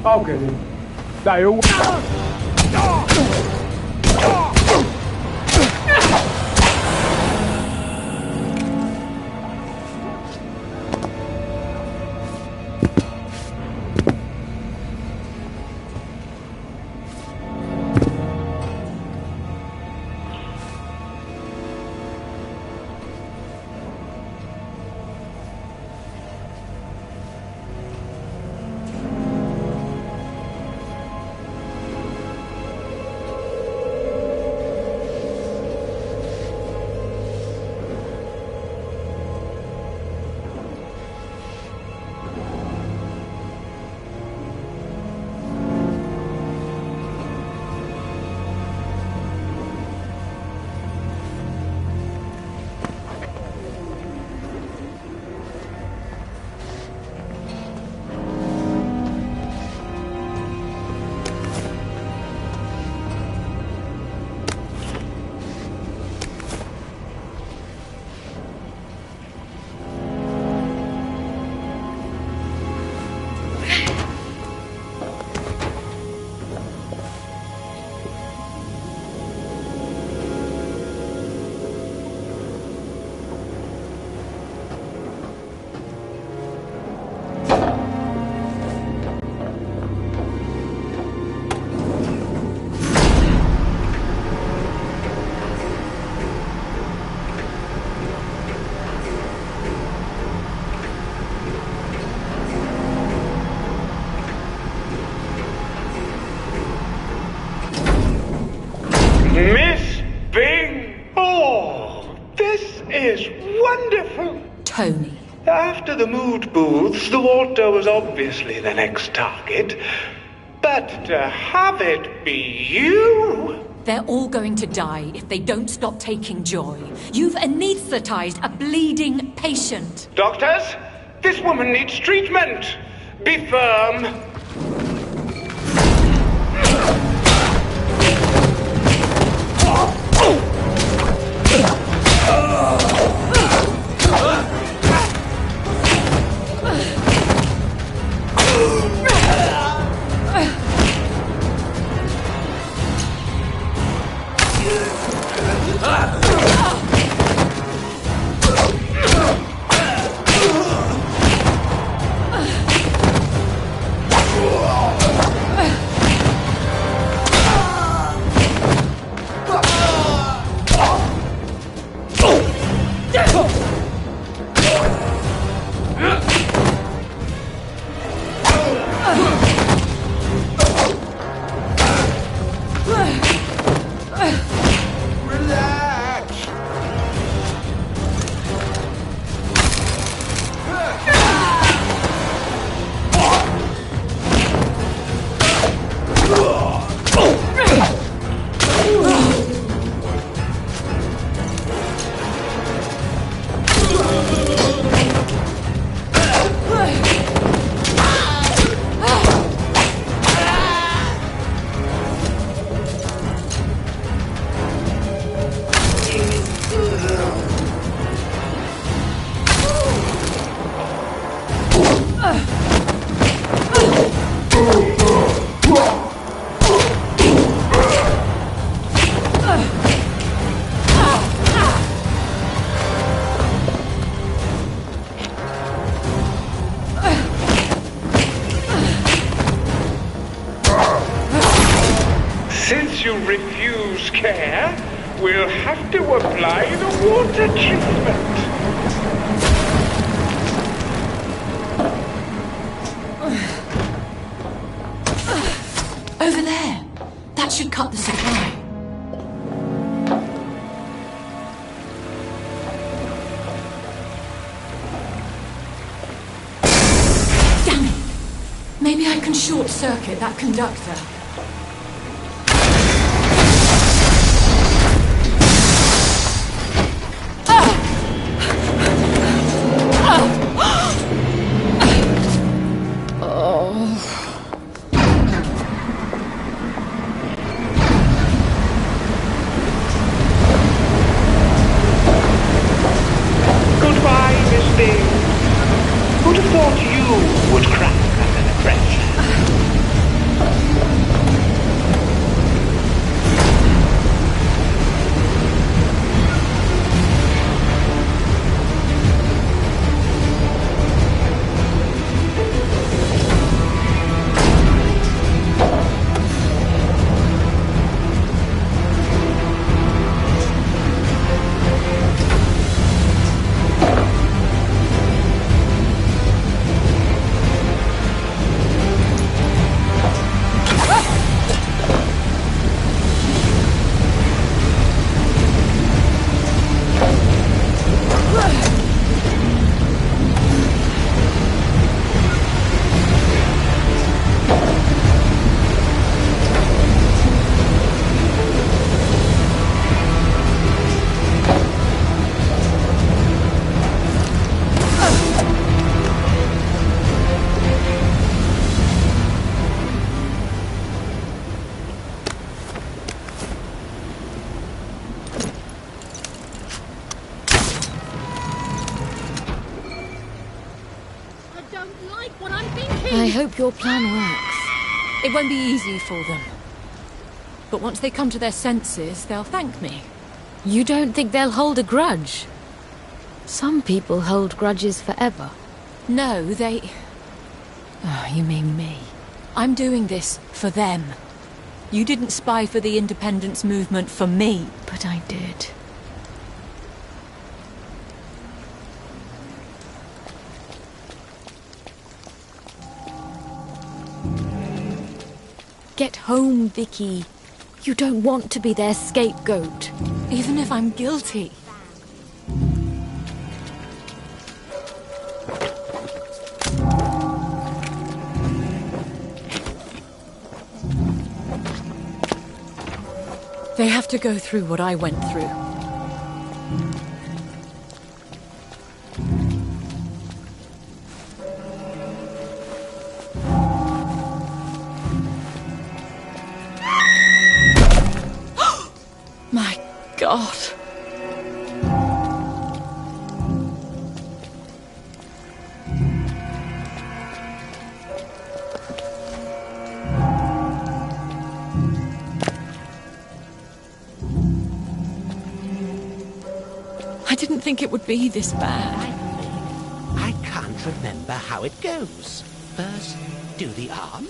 I'll get him. They all... Miss Bing! Oh, this is wonderful! Tony. After the mood booths, the Walter was obviously the next target. But to have it be you... They're all going to die if they don't stop taking joy. You've anesthetized a bleeding patient. Doctors, this woman needs treatment. Be firm. refuse care, we'll have to apply the water treatment. Over there. That should cut the supply. Damn it! Maybe I can short-circuit that conductor. I hope your plan works. It won't be easy for them. But once they come to their senses, they'll thank me. You don't think they'll hold a grudge? Some people hold grudges forever. No, they... Oh, you mean me? I'm doing this for them. You didn't spy for the independence movement for me. But I did. Get home, Vicky. You don't want to be their scapegoat. Even if I'm guilty. They have to go through what I went through. My God. I didn't think it would be this bad. I can't remember how it goes. First, do the arm.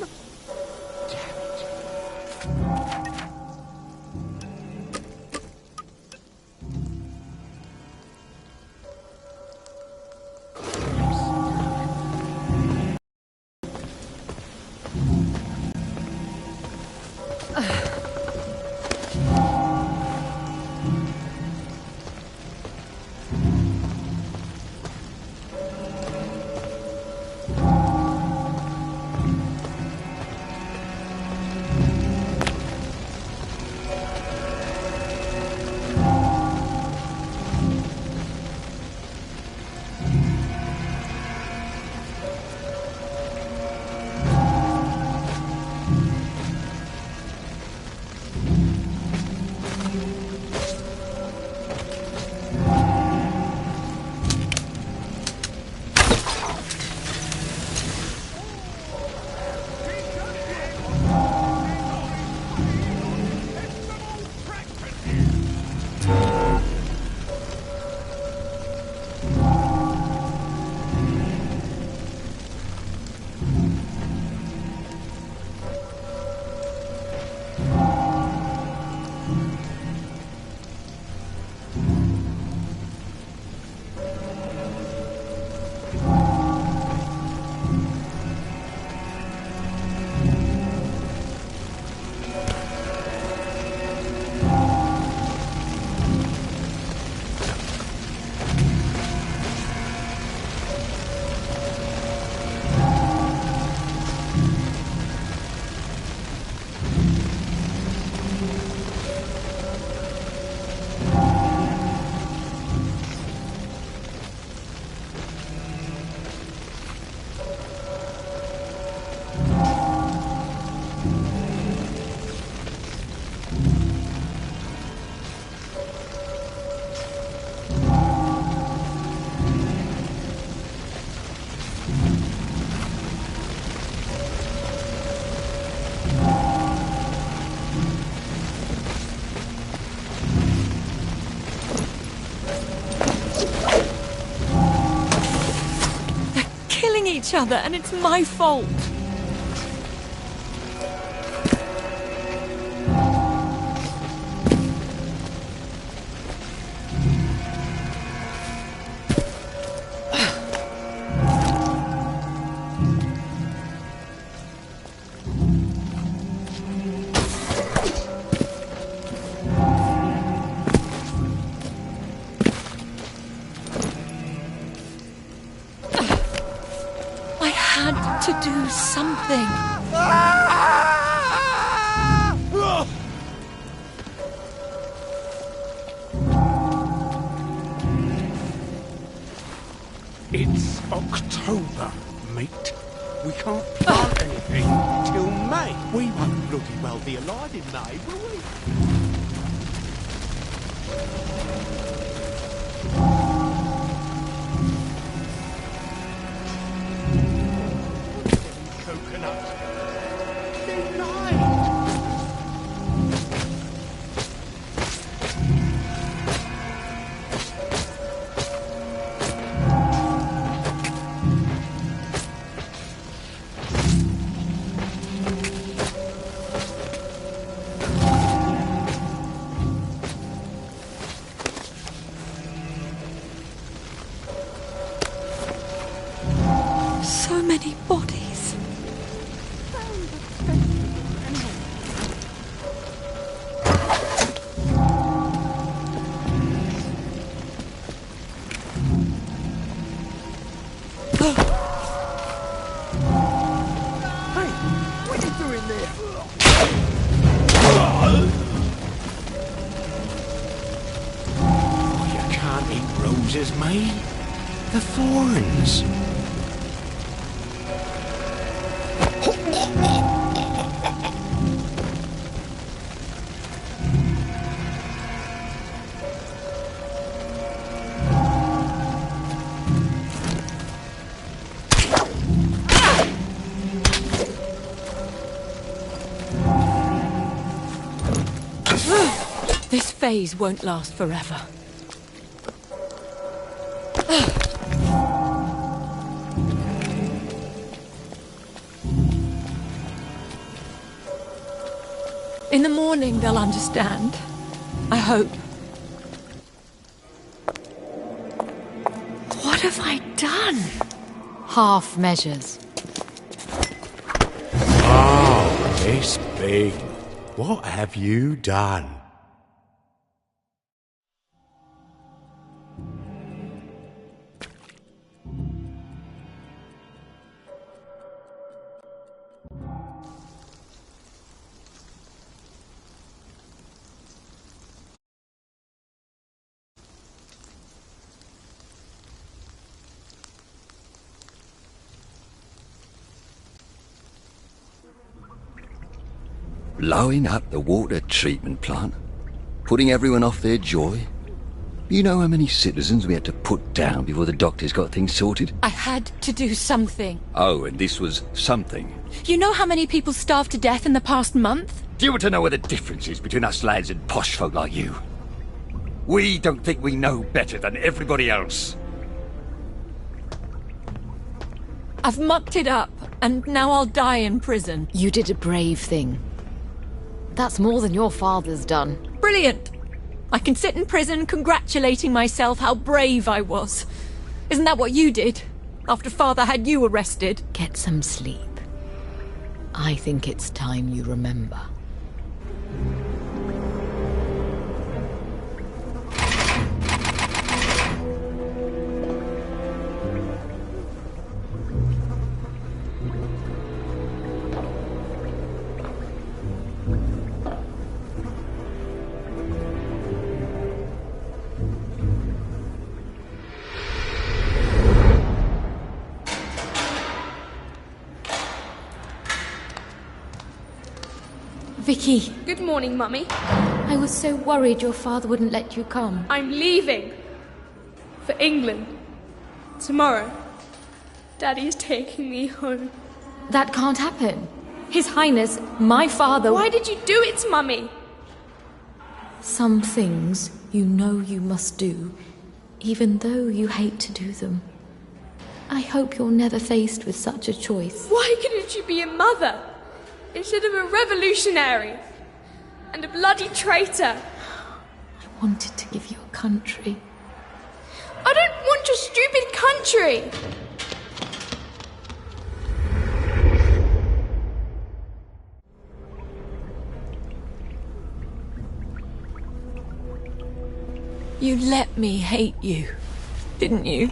each other, and it's my fault. To do something. It's October, mate. We can't plant anything till May. We won't bloody well be alive in May, will we? So many bodies. Hey, what are you doing there? Oh, you can't eat roses, mate. The thorns. This phase won't last forever. In the morning, they'll understand. I hope. What have I done? Half measures. Oh, Miss Bing, what have you done? Blowing up the water treatment plant? Putting everyone off their joy? You know how many citizens we had to put down before the doctors got things sorted? I had to do something. Oh, and this was something. You know how many people starved to death in the past month? Do you want to know what the difference is between us lads and posh folk like you? We don't think we know better than everybody else. I've mucked it up, and now I'll die in prison. You did a brave thing. That's more than your father's done. Brilliant! I can sit in prison congratulating myself how brave I was. Isn't that what you did? After Father had you arrested? Get some sleep. I think it's time you remember. Vicky. Good morning, Mummy. I was so worried your father wouldn't let you come. I'm leaving. For England. Tomorrow. Daddy is taking me home. That can't happen. His Highness, my father... Why did you do it, Mummy? Some things you know you must do, even though you hate to do them. I hope you're never faced with such a choice. Why couldn't you be a mother instead of a revolutionary and a bloody traitor? I wanted to give you a country. I don't want your stupid country! You let me hate you, didn't you?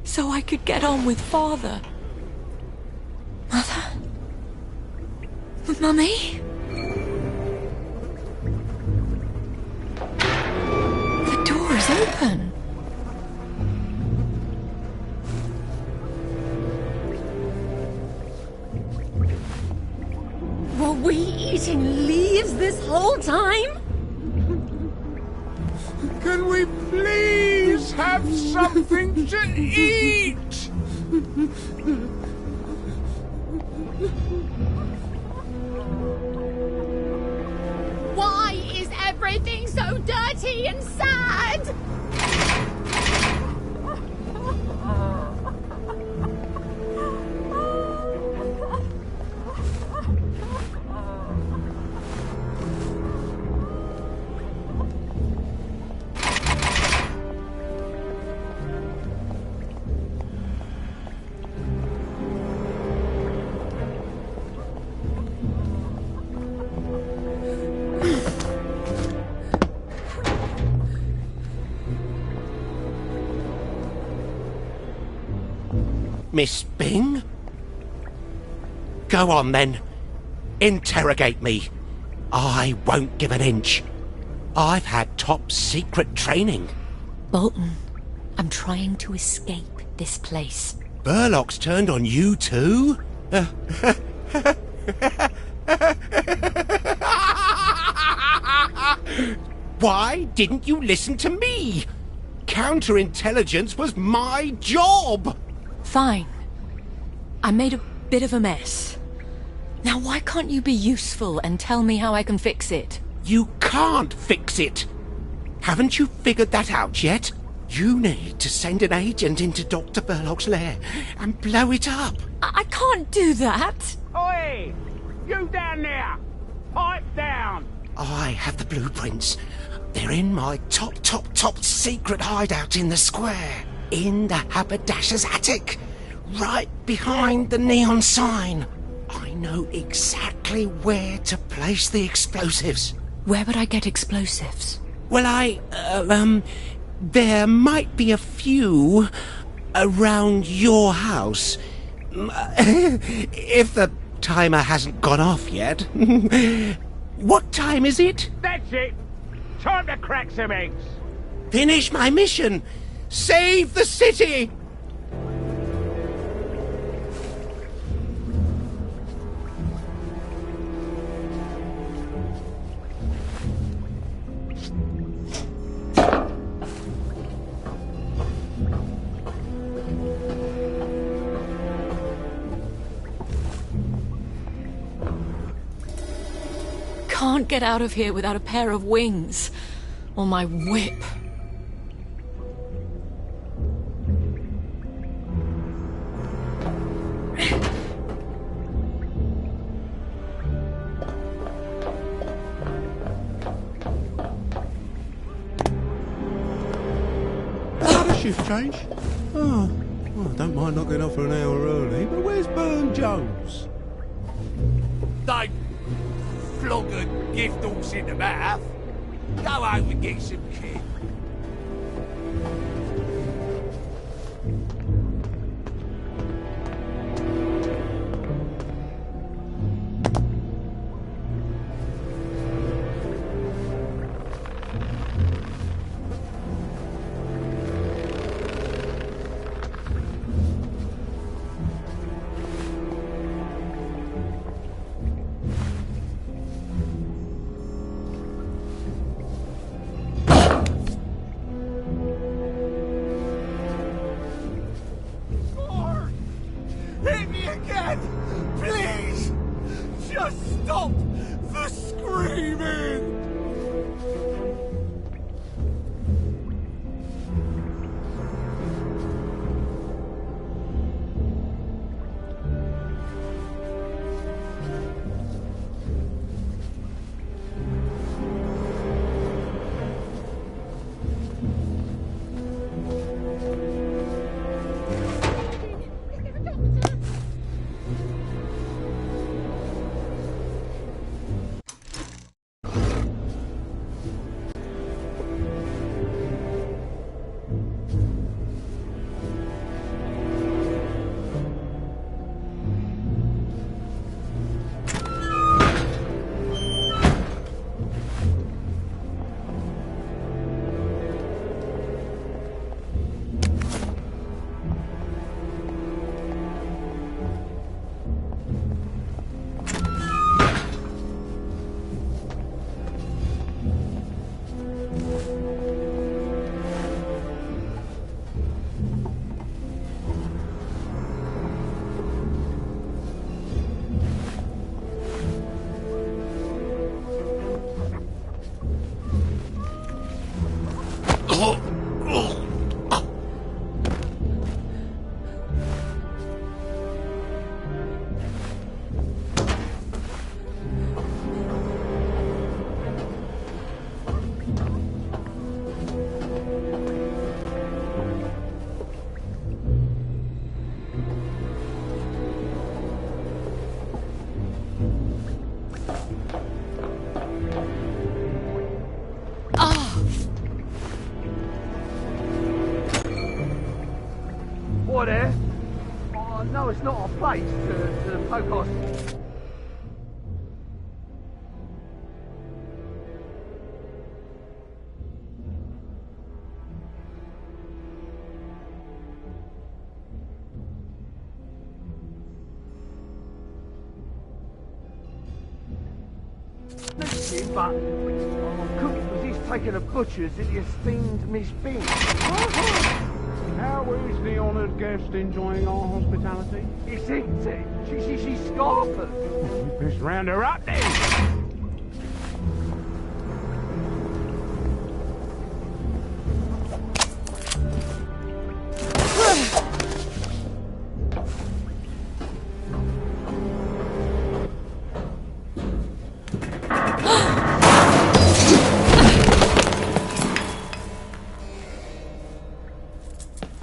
So I could get on with Father. Mother? Mummy? The door is open. Were we eating leaves this whole time? Can we please have something to eat? Why is everything so dirty and sad? Miss Byng? Go on then. Interrogate me. I won't give an inch. I've had top secret training. Bolton, I'm trying to escape this place. Burlock's turned on you too? Why didn't you listen to me? Counterintelligence was my job! Fine. I made a bit of a mess. Now why can't you be useful and tell me how I can fix it? You can't fix it! Haven't you figured that out yet? You need to send an agent into Dr. Burlock's lair and blow it up. I can't do that! Oi! You down there! Pipe down! I have the blueprints. They're in my top secret hideout in the square. In the haberdasher's attic. Right behind the neon sign. I know exactly where to place the explosives. Where would I get explosives? Well, there might be a few around your house. If the timer hasn't gone off yet. What time is it? That's it! Time to crack some eggs! Finish my mission! Save the city! Can't get out of here without a pair of wings. Or my whip. Shift change? Oh, well, I don't mind not getting off for an hour early, but where's Burne-Jones? Don't flog a gift horse in the mouth. Go home and get some kit. Hit me again! Please! Just stop the screaming! over there? Oh, no, it's not our place to poke us. But Cook was just taking a butcher's at the esteemed Miss Bing. How is the honoured guest enjoying our hospitality? It's empty. She's scarfing. Let's round her up then.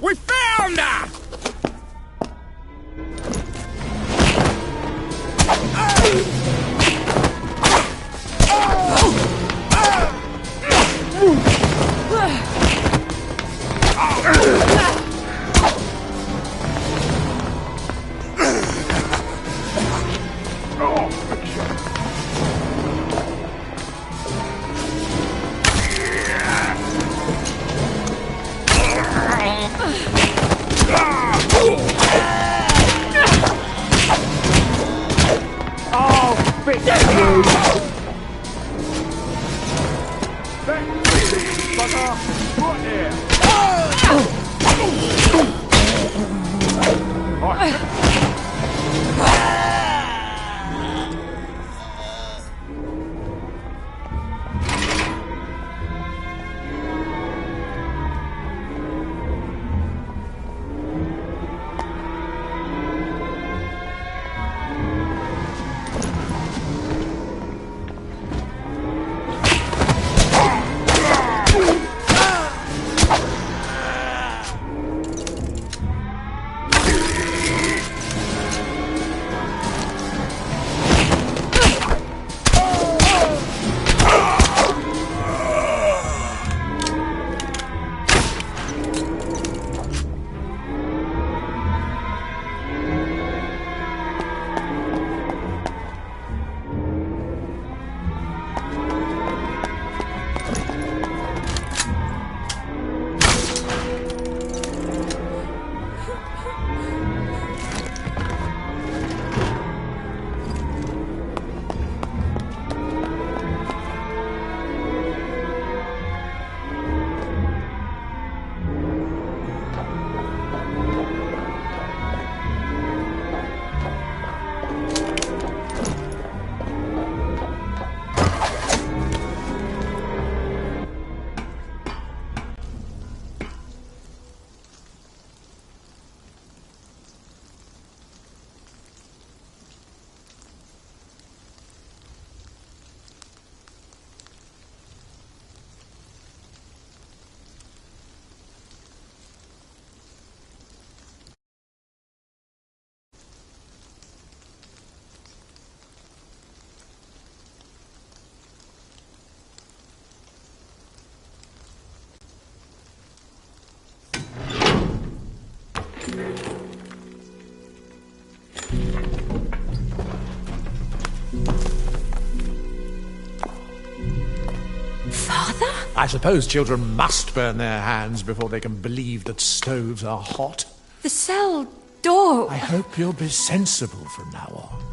We found her! I suppose children must burn their hands before they can believe that stoves are hot. The cell door... I hope you'll be sensible from now on.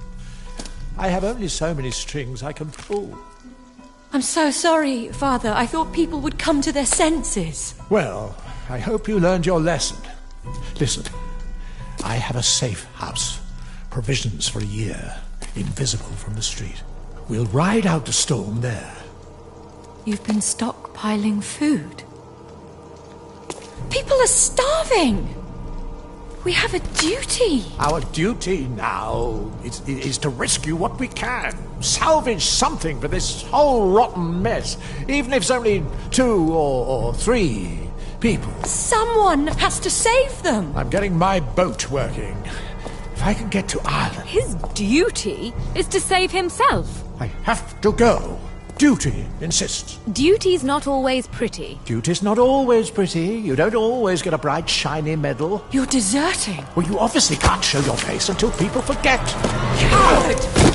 I have only so many strings I can pull. I'm so sorry, Father. I thought people would come to their senses. Well, I hope you learned your lesson. Listen, I have a safe house. Provisions for a year. Invisible from the street. We'll ride out the storm there. You've been stockpiling food. People are starving. We have a duty. Our duty now is to rescue what we can. Salvage something for this whole rotten mess. Even if it's only 2 or 3 people. Someone has to save them. I'm getting my boat working. If I can get to Ireland... His duty is to save himself. I have to go. Duty insists. Duty's not always pretty. Duty's not always pretty. You don't always get a bright, shiny medal. You're deserting. Well, you obviously can't show your face until people forget. Coward!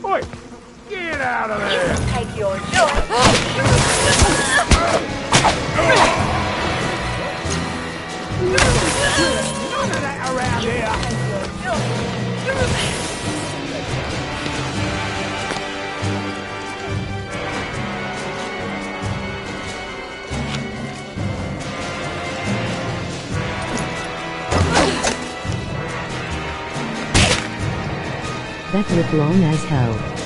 Oi! Get out of You there! can take your joy. None of that around here! That lip long as hell.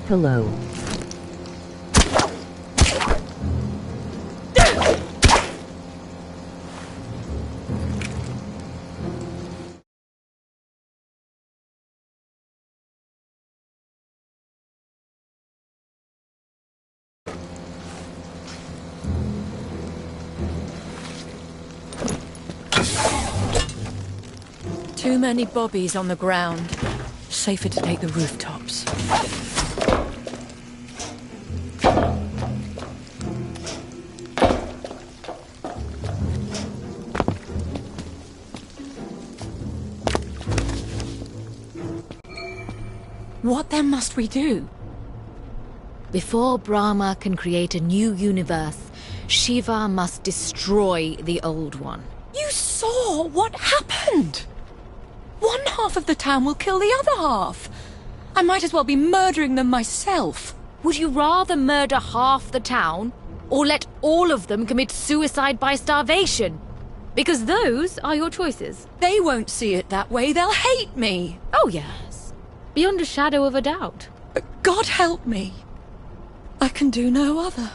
Hello. Too many bobbies on the ground. Safer to take the rooftops. What then must we do? Before Brahma can create a new universe, Shiva must destroy the old one. You saw what happened! One half of the town will kill the other half. I might as well be murdering them myself. Would you rather murder half the town, or let all of them commit suicide by starvation? Because those are your choices. They won't see it that way. They'll hate me. Oh, yes. Beyond a shadow of a doubt. But God help me. I can do no other.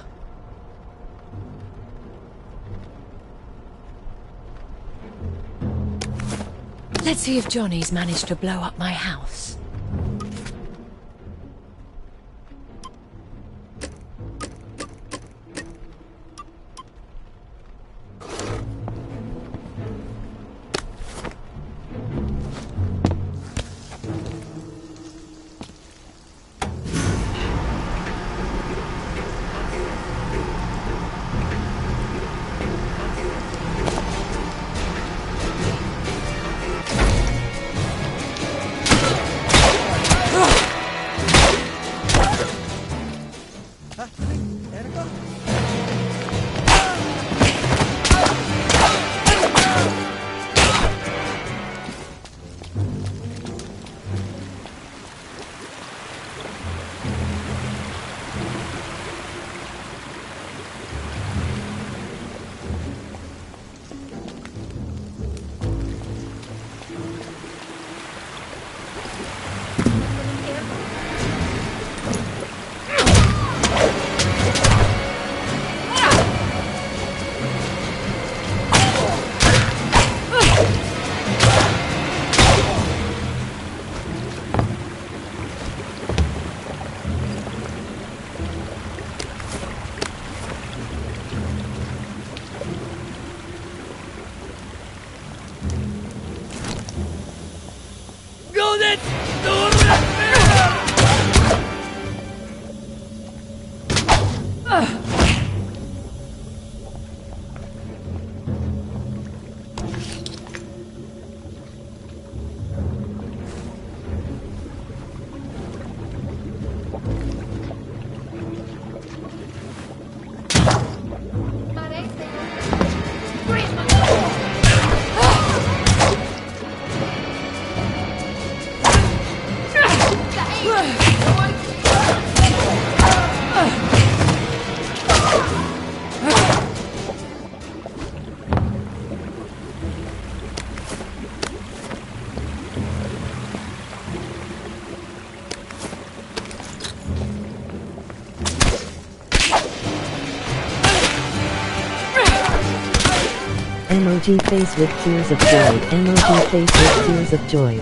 Let's see if Johnny's managed to blow up my house. Emoji face with tears of joy. Emoji face with tears of joy.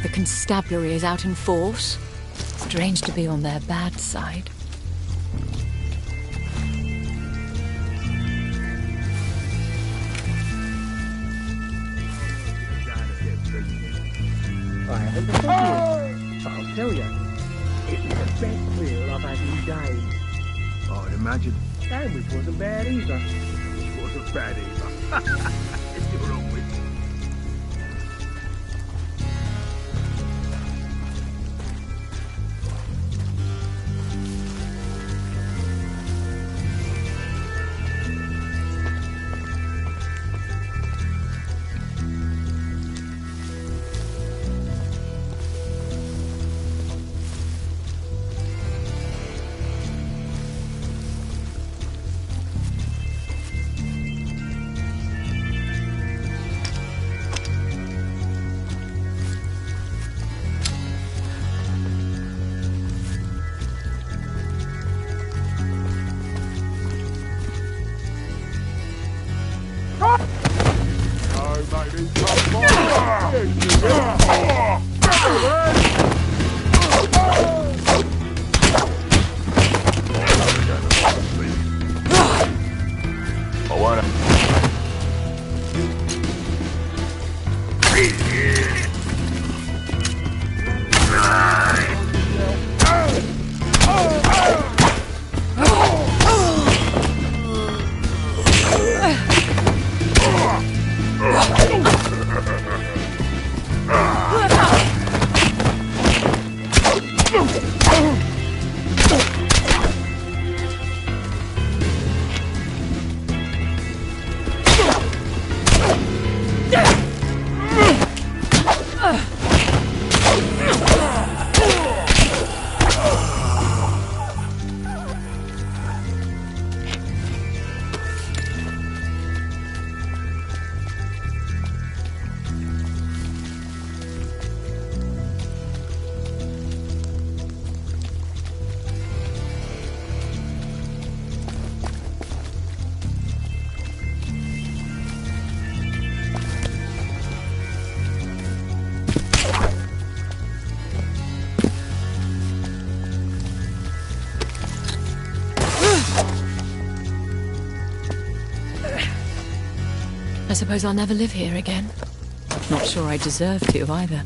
The constabulary is out in force. Strange to be on their bad side. I haven't the foggiest, but I'll tell you, it was the best meal I've had in days. I'd imagine. Sandwich wasn't bad either. It wasn't bad either. You're on with me. I suppose I'll never live here again. Not sure I deserve to, either.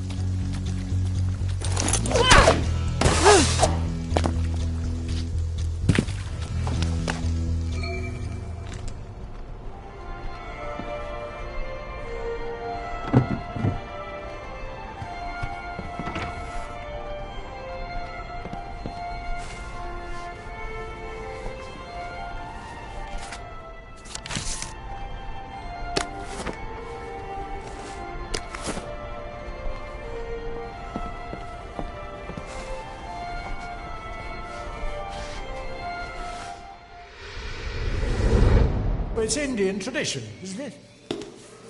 It's Indian tradition, isn't it?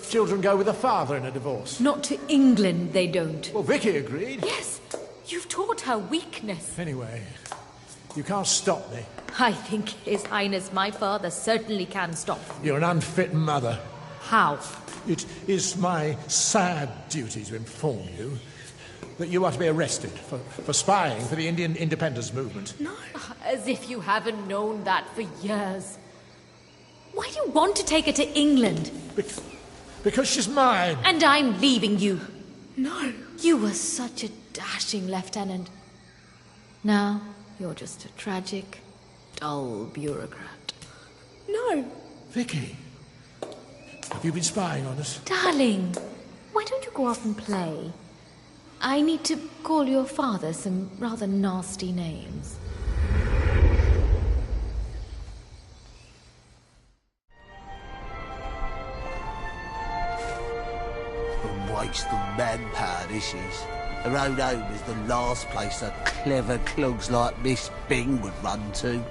Children go with a father in a divorce. Not to England, they don't. Well, Vicky agreed. Yes, you've taught her weakness. Anyway, you can't stop me. I think His Highness my father certainly can stop. You're an unfit mother. How? It is my sad duty to inform you that you are to be arrested for spying for the Indian independence movement. No. As if you haven't known that for years. Why do you want to take her to England? Because she's mine. And I'm leaving you. No. You were such a dashing lieutenant. Now, you're just a tragic, dull bureaucrat. No. Vicky, have you been spying on us? Darling, why don't you go off and play? I need to call your father some rather nasty names. Waste of manpower, this is. Her own home is the last place a clever clogs like Miss Bing would run to.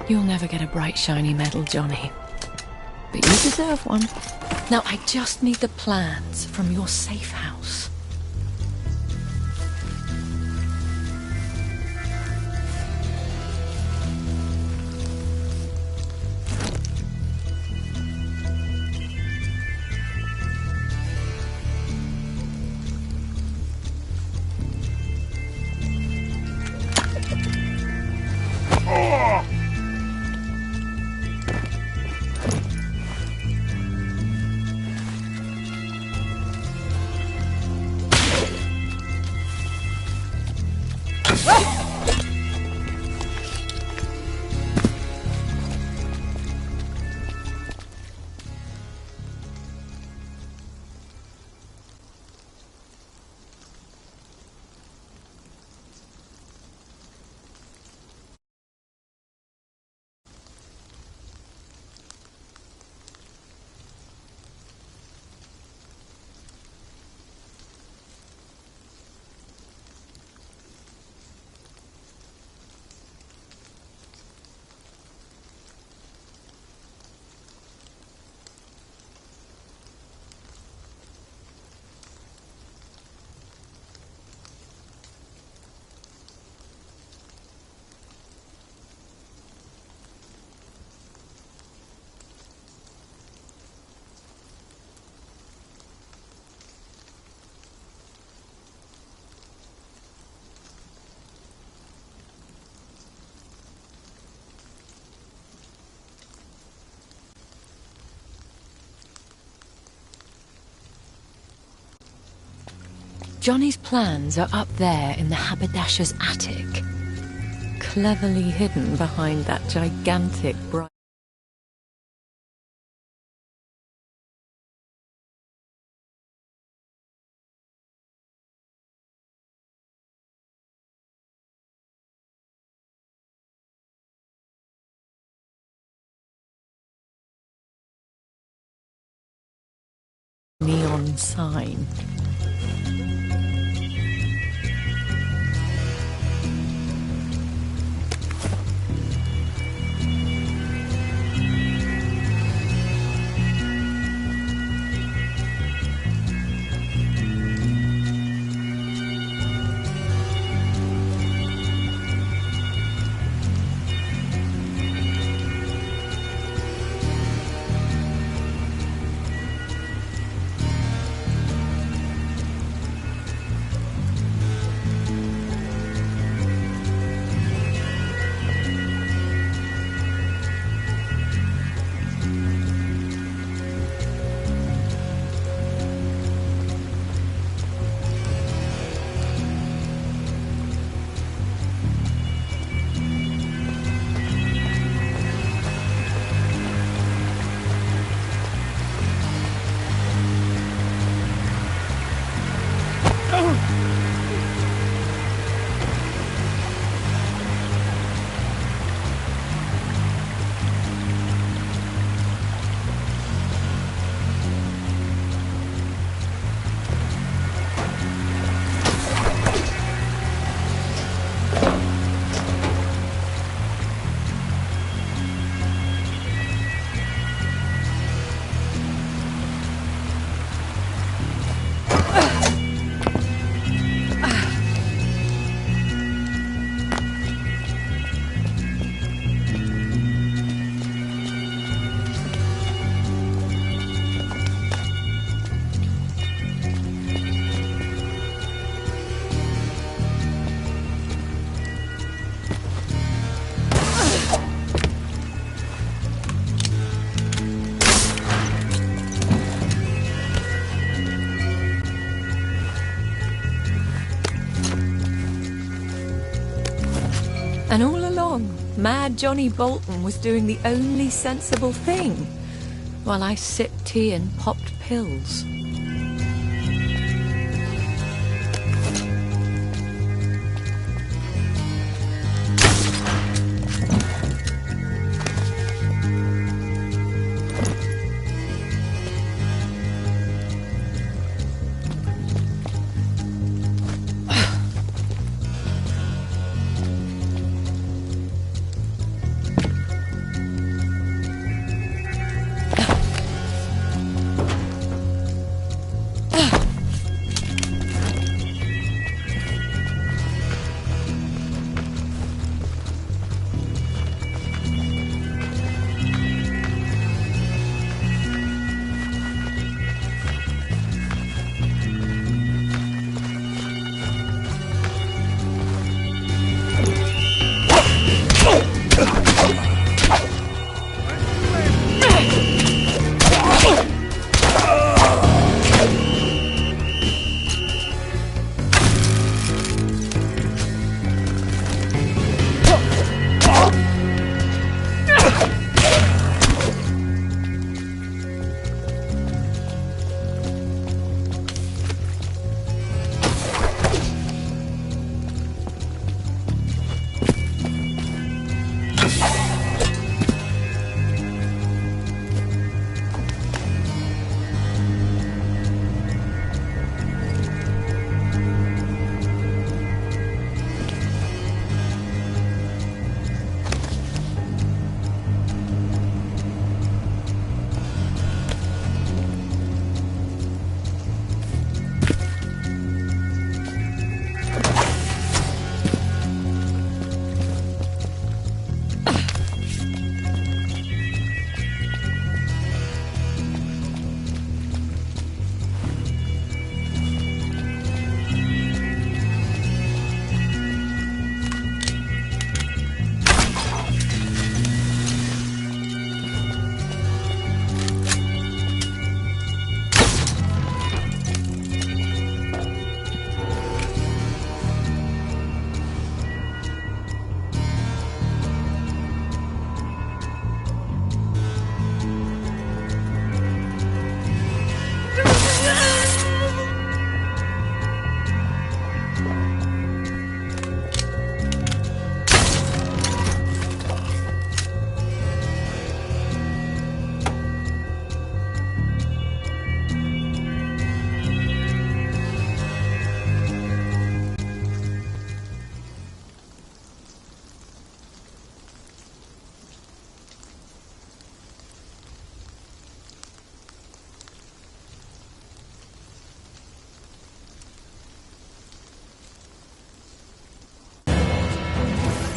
You'll never get a bright, shiny medal, Johnny. But you deserve one. Now, I just need the plans from your safe house. Johnny's plans are up there in the haberdasher's attic, cleverly hidden behind that gigantic bright... neon sign. And all along, Mad Johnny Bolton was doing the only sensible thing, while I sipped tea and popped pills.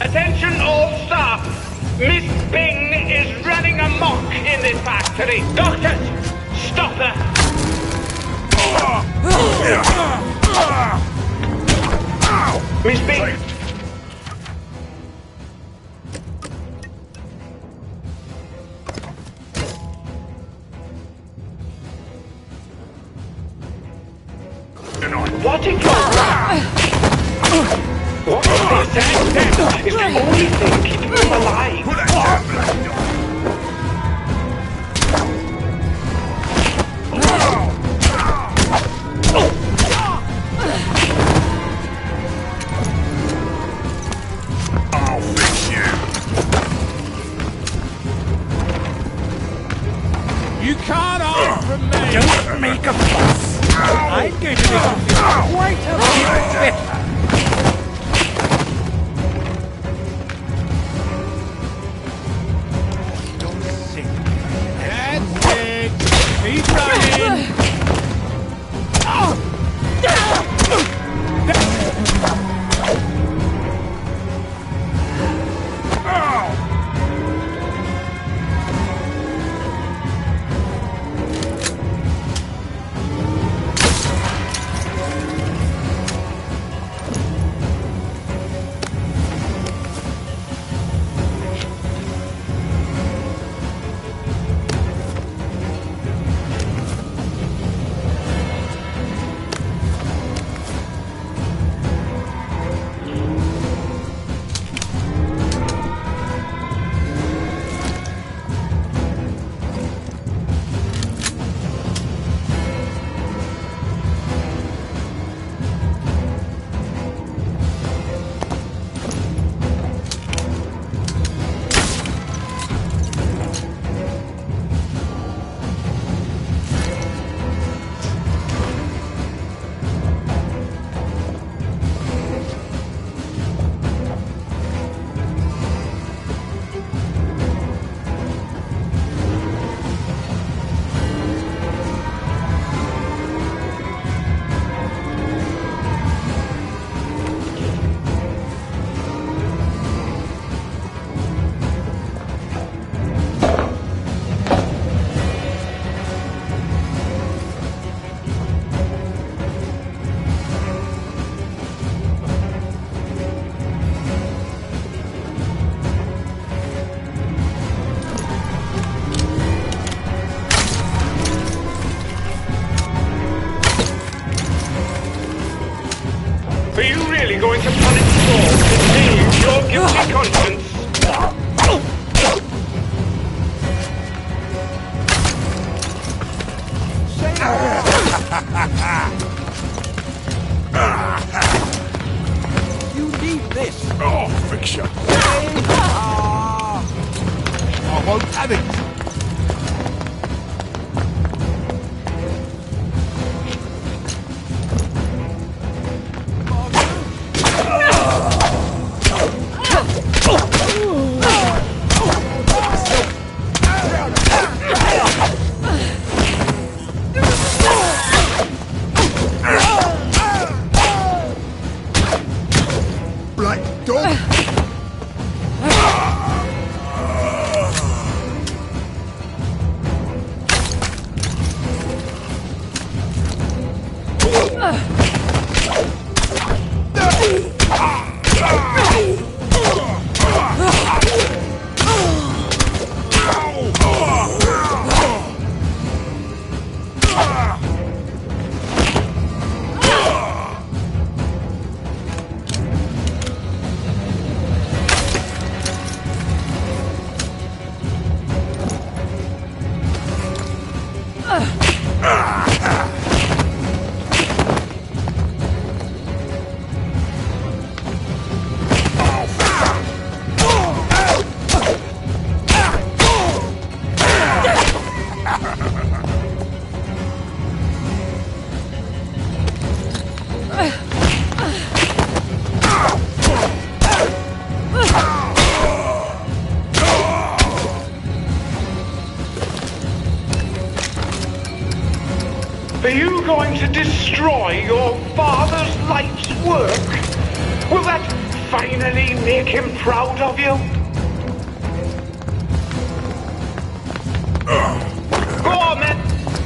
Attention all staff! Miss Bing is running amok in this factory. Doctors, stop her! Miss Bing! What if you're right? What if this death is the only thing keeping you alive? I'll fix you. You can't hide from me! Don't make a fuss. I'm going to make you quite a bit better! That's it! Keep running! Are you really going to punish Saul to save your guilty conscience? You need this! Oh, fiction! I won't have it! Black dog! Are you going to destroy your father's life's work? Will that finally make him proud of you? Go on, man.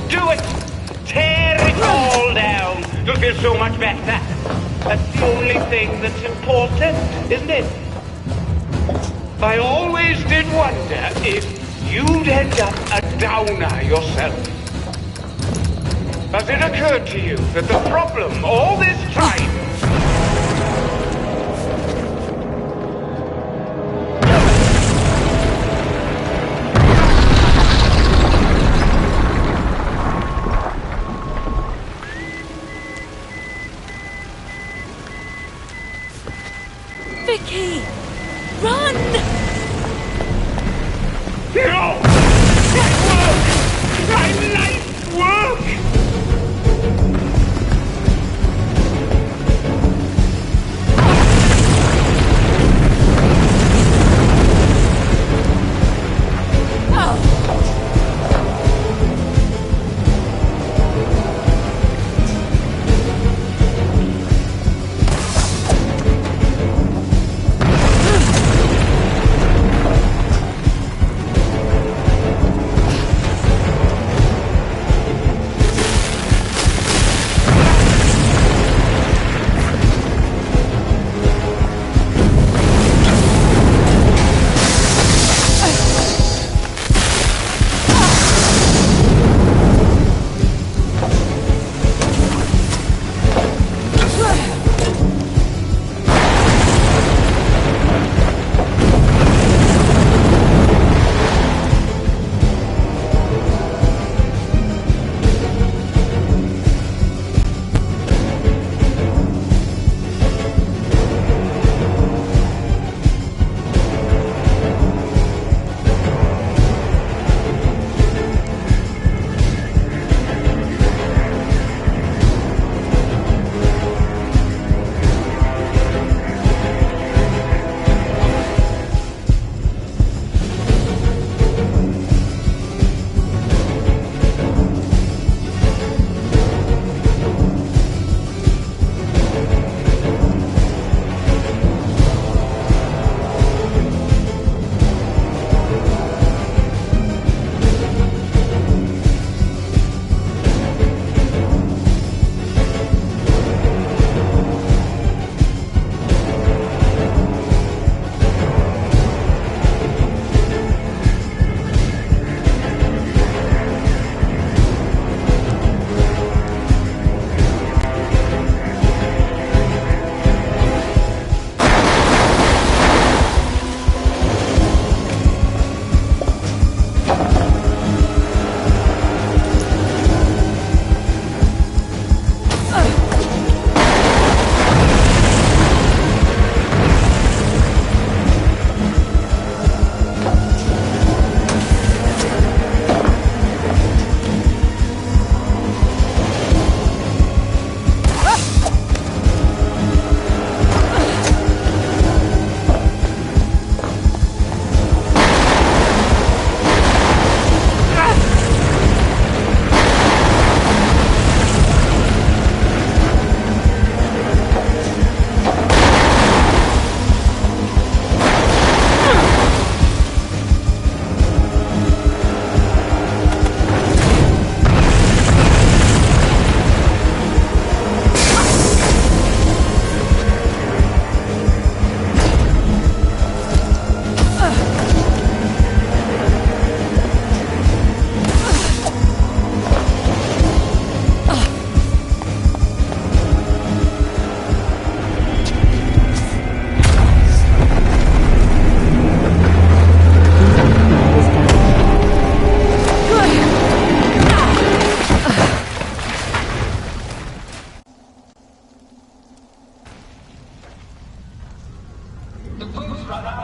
Do it. Tear it all down. You'll feel so much better. That's the only thing that's important, isn't it? I always did wonder if you'd end up a downer yourself. Has it occurred to you that the problem all this time... Vicky! Run! No! My life's work!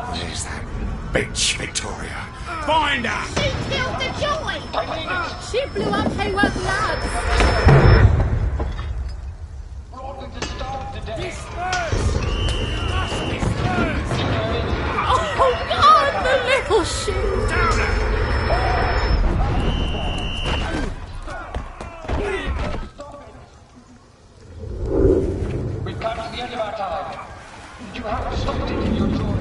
Where's that bitch, Victoria? Find her! She killed the Joy! She blew up Hayward's lab! Oh God, the little shoe! Downer! We've come to the end of our time. You haven't stopped it in your joy.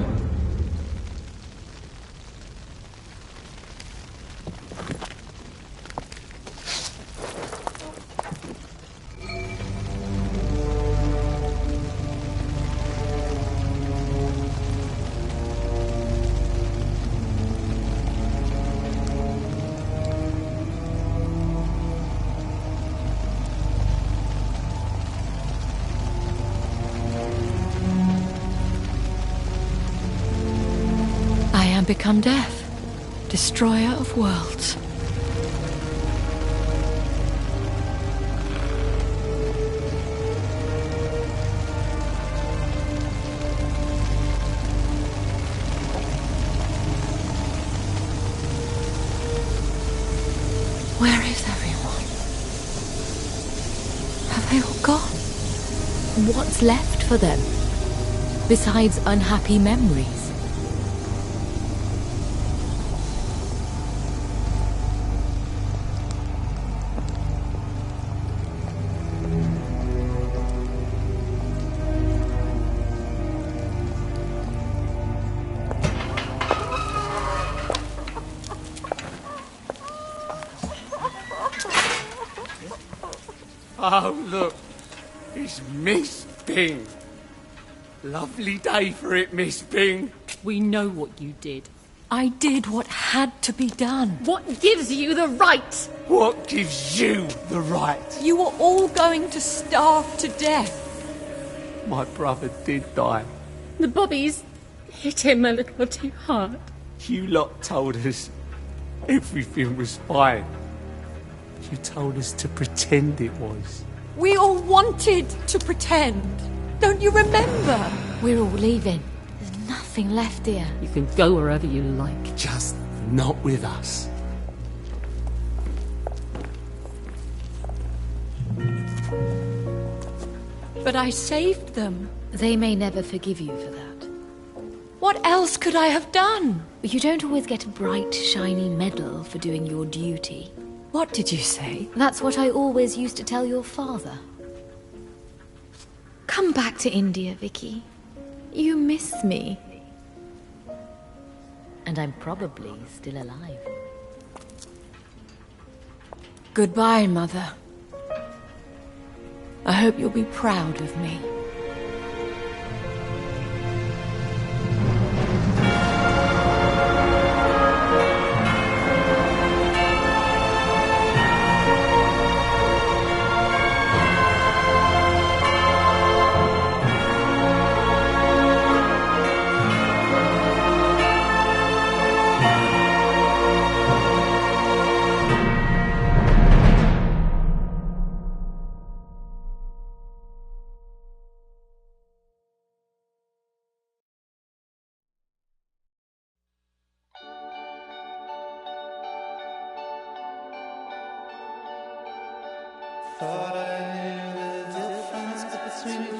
Become death, destroyer of worlds. Where is everyone? Have they all gone? What's left for them, besides unhappy memories? Oh, look. It's Miss Bing. Lovely day for it, Miss Bing. We know what you did. I did what had to be done. What gives you the right? What gives you the right? You were all going to starve to death. My brother did die. The bobbies hit him a little too hard. You lot told us everything was fine. You told us to pretend it was. We all wanted to pretend. Don't you remember? We're all leaving. There's nothing left here. You can go wherever you like. Just not with us. But I saved them. They may never forgive you for that. What else could I have done? You don't always get a bright, shiny medal for doing your duty. What did you say? That's what I always used to tell your father. Come back to India, Vicky. You miss me. And I'm probably still alive. Goodbye, Mother. I hope you'll be proud of me. Thought I knew the difference between